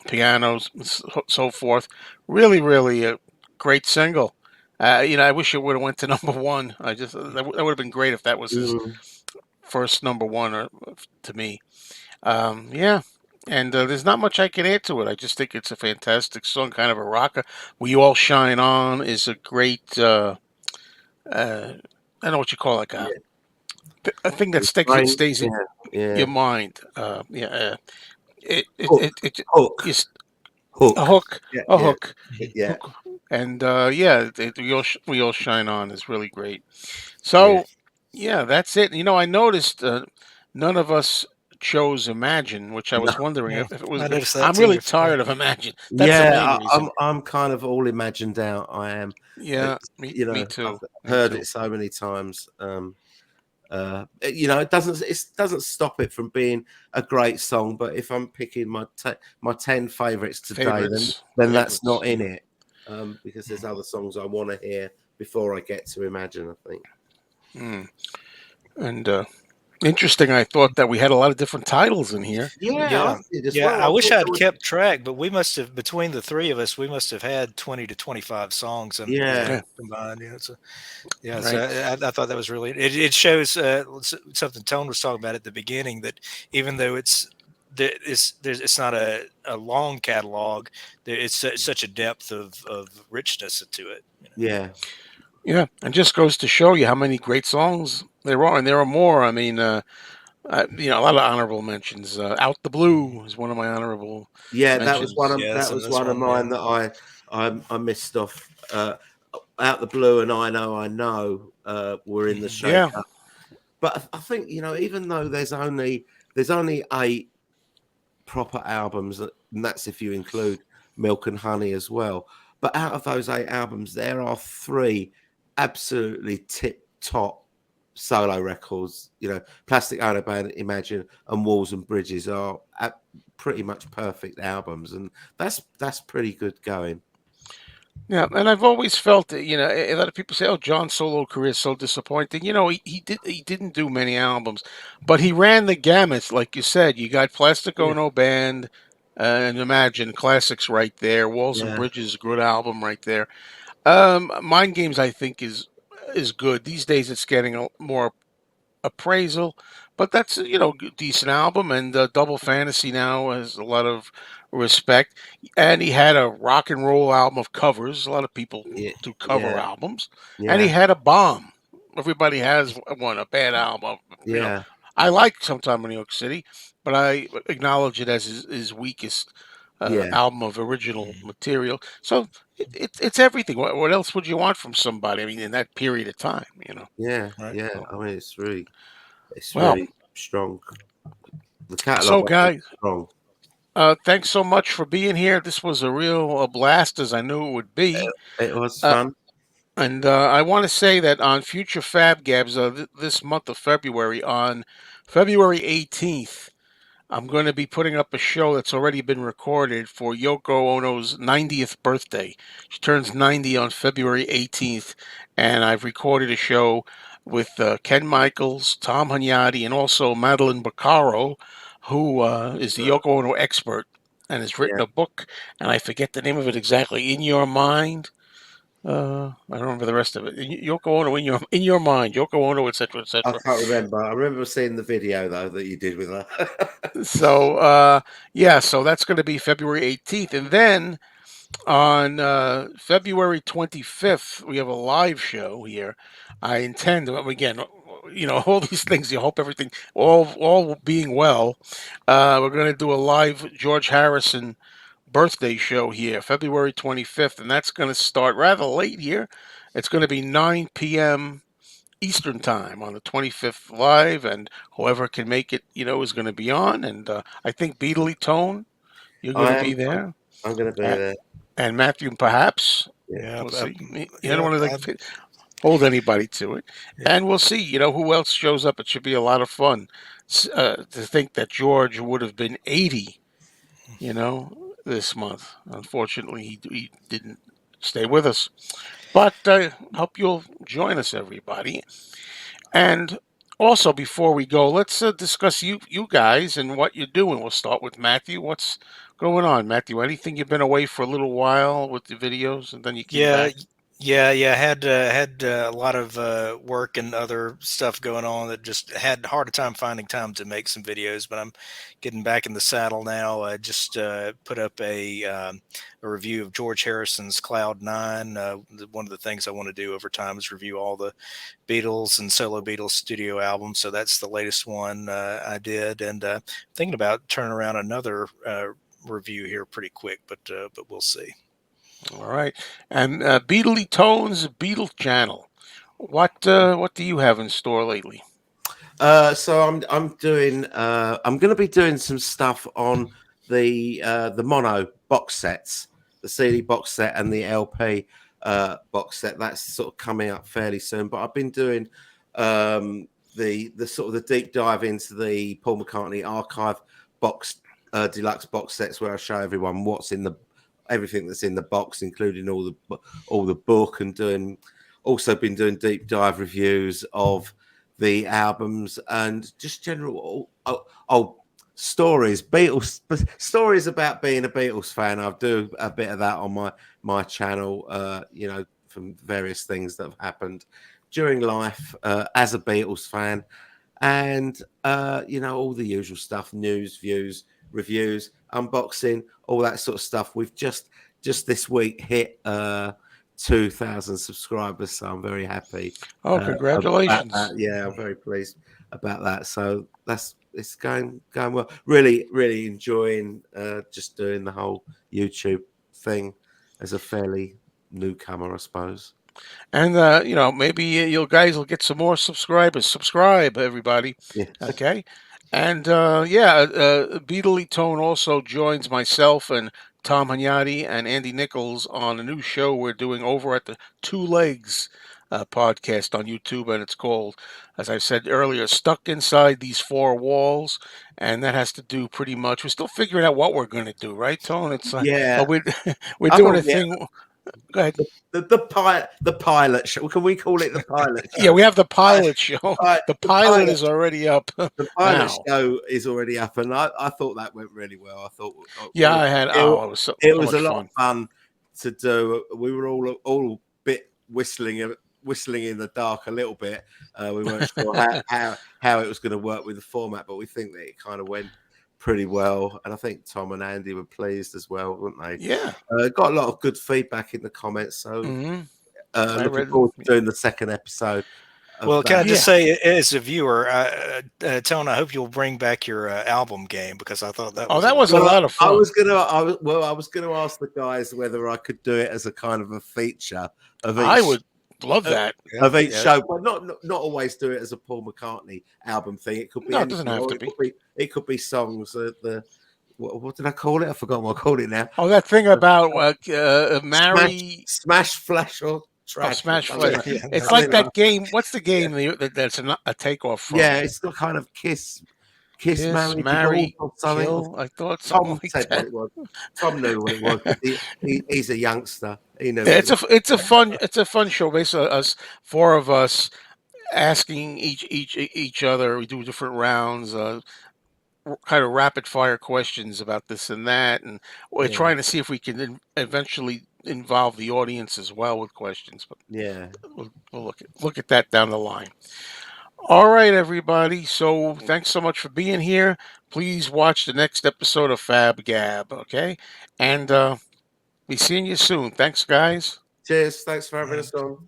pianos and so forth. Really really a great single. I wish it would have went to number one. I just that would have been great if that was his mm, first number one to me. Yeah. And there's not much I can add to it. I just think it's a fantastic song, kind of a rocker. "We All Shine On" is a great. I don't know what you call it, like yeah. a thing that Brain, stays in yeah, yeah. your mind. Yeah, Hook, hook, is a hook. hook, Yeah, a yeah, hook, yeah, hook, and yeah, we all shine on is really great. yeah. So yeah, that's it. I noticed none of us chose Imagine, which I No. was wondering Yeah, if it was. I noticed that I'm really too. Yeah. tired of Imagine. That's the Yeah, main I'm reason. I'm kind of all imagined out. I am. Yeah, It's me I've too. Me heard too. it so many times. It doesn't stop it from being a great song. But if I'm picking my 10 favorites today, then Favorites, then that's favorites. not in it, because there's other songs I want to hear before I get to Imagine. I think. Mm. And interesting. I thought that we had a lot of different titles in here. Yeah, I Yeah. did as Yeah, well. I I wish thought I'd there was. kept track, but we must have between the 3 of us, we must have had 20 to 25 songs and, Yeah, Yeah, combined, so yeah, so right. I thought that was really it shows, something Tone was talking about at the beginning, that even though it's it's not a long catalog. It's such a depth of richness to it. Yeah, Yeah, and just goes to show you how many great songs there are, and there are more. I mean, a lot of honorable mentions. "Out the Mhm. Blue" is one of my honorable yeah. mentions. Yeah, That that's was another one of one. Yeah. mine that I missed off. Out the Blue and I know were in the Mhm. shake Yeah, up. But I think, even though there's only 8 proper albums, and that's if you include Milk and Honey as well. But out of those 8 albums, there are 3 absolutely tip top solo records. Plastic Ono Band, Imagine, and Walls and Bridges are pretty much perfect albums, and that's pretty good going. yeah, and I've always felt that a lot of people say, "Oh, John's solo career is so disappointing." He didn't do many albums, but he ran the gamut, like you said. You got Plastic Yeah, Ono Band, and Imagine classics right there. Walls and yeah, Bridges, good album right there. Mind Games, I think is good these days. It's getting more appraisal, but that's decent album. And Double Fantasy now has a lot of respect. And he had a rock and roll album of covers. A lot of people yeah, do cover yeah, albums, and he yeah, had a bomb. Everybody has one, a bad album. You know, yeah, I like Sometime in New York City, but I acknowledge it as his weakest yeah, album of original Mhm. material. So it's everything. What else would you want from somebody? I mean, in that period of time, yeah, Right. yeah. So, I mean, it's well, really strong. The catalog, so I think, guys, is strong. thanks so much for being here. This was a real blast, as I knew it would be. It was Uh, fun. and I want to say that on future Fab Gabs this month of February, on February 18th, I'm going to be putting up a show that's already been recorded for Yoko Ono's 90th birthday. She turns 90 on February 18th, and I've recorded a show with Ken Michaels, Tom Hunyadi, and also Madeline Baccaro, who is the Yoko Ono expert and has written Yeah, a book, and I forget the name of it exactly. In Your Mind. I don't remember the rest of it. Yoko Ono in your mind, Yoko Ono, etc., I etc. can't remember. I remember seeing the video though that you did with her. So yeah, so that's going to be February 18th, and then on February 25th, we have a live show here. I intend to, again, all these things. You hope everything, all being well. We're going to do a live George Harrison birthday show here, February 25th, and that's going to start rather late here. It's going to be 9 p.m. Eastern time on the 25th live, and whoever can make it, is going to be on. And I think Beatly Tone, you're going I to be am. there, I'm going to be A- there. and Matthew, perhaps. Yeah. Yeah. We'll see. I don't Yeah. want to hold anybody to it, Yeah. and we'll see. Who else shows up. It should be a lot of fun. To think that George would have been 80, this month. Unfortunately, he didn't stay with us. But I hope you'll join us, everybody. And also, before we go, let's discuss you guys and what you're doing. We'll start with Matthew. What's going on, Matthew? Anything? You've been away for a little while with the videos, and then you came Yeah, back. yeah. Had a lot of work and other stuff going on that just had a hard time finding time to make some videos. But I'm getting back in the saddle now. I just put up a review of George Harrison's Cloud Nine. One of the things I want to do over time is review all the Beatles and solo Beatles studio albums. So that's the latest one I did, and thinking about turning around another review here pretty quick. But we'll see. All right. And Beatly Tones Beatle Channel. What do you have in store lately? So I'm going to be doing some stuff on the mono box sets, the CD box set and the LP box set. That's sort of coming up fairly soon. But I've been doing the sort of the deep dive into the Paul McCartney archive box deluxe box sets, where I show everyone what's in the everything that's in the box, including all the book, and also been doing deep dive reviews of the albums and just general stories, Beatles stories about being a Beatles fan. I do a bit of that on my channel, from various things that have happened during life as a Beatles fan, and all the usual stuff, news, views, reviews, unboxing, all that sort of stuff. We've just this week hit 2,000 subscribers, so I'm very happy Oh, about congratulations. that. Yeah, I'm very pleased about that. So it's going well. Really enjoying just doing the whole YouTube thing as a fairly newcomer, I suppose. And maybe you guys will get some more subscribers. Subscribe, everybody. Yes. Okay. And Beatly Tone also joins myself and Tom Hanyadi and Andy Nichols on a new show we're doing over at the Two Legs podcast on YouTube, and it's called, as I said earlier, Stuck Inside These Four Walls, and that has to do pretty much. We're still figuring out what we're going to do, right, Tone? It's Yeah. but we're I doing thought, a thing. Go ahead. the pilot show. Can we call it the pilot Yeah, show? we have the Pi- pilot show. The The pilot pilot is already up the pilot now. show is already up, and I thought that went really well. I thought Yeah, I had. it, Oh, it was so, it so was much a lot of fun. fun to do. We were all bit whistling in the dark a little bit. We weren't sure how it was going to work with the format, but we think that it kind of went pretty well. And I think Tom and Andy were pleased as well, weren't they? Yeah. Got a lot of good feedback in the comments, so Hmm. I looking read. forward to doing the second episode of Well, can I that. just Yeah. say, as a viewer, Tone, I hope you'll bring back your album game, because I thought that Oh, was a that lot was a of Well, fun. lot of I fun. was gonna, I was gonna ask the guys whether I could do it as a kind of a feature of I each would love that. Yeah, yeah. show, but not always do it as a Paul McCartney album thing. It could be No, it doesn't anything, have or to be. it could be songs. What did I call it? I forgot what I called it now. Oh, that thing about Smash, marry. smash, flash or Oh, trash or Smash something. Flash. Yeah, It's no. like Something like that game. What's the game that's a takeoff yeah, from? it's got kind of kiss, Kiss, marry, divorce marry, or something. kill. I thought something Tom like said what that. it was. Tom knew what it was. He's a youngster. He knew Yeah, what it was. it's a fun show. Basically, us four of us asking each other. We do different rounds. Kind of rapid fire questions about this and that, and we're Yeah, trying to see if we can eventually involve the audience as well with questions. But yeah. we'll look at that down the line. All right, everybody. So thanks so much for being here. Please watch the next episode of Fab Gab. Okay, and be seeing you soon. Thanks, guys. Cheers. Thanks for having Right. us on.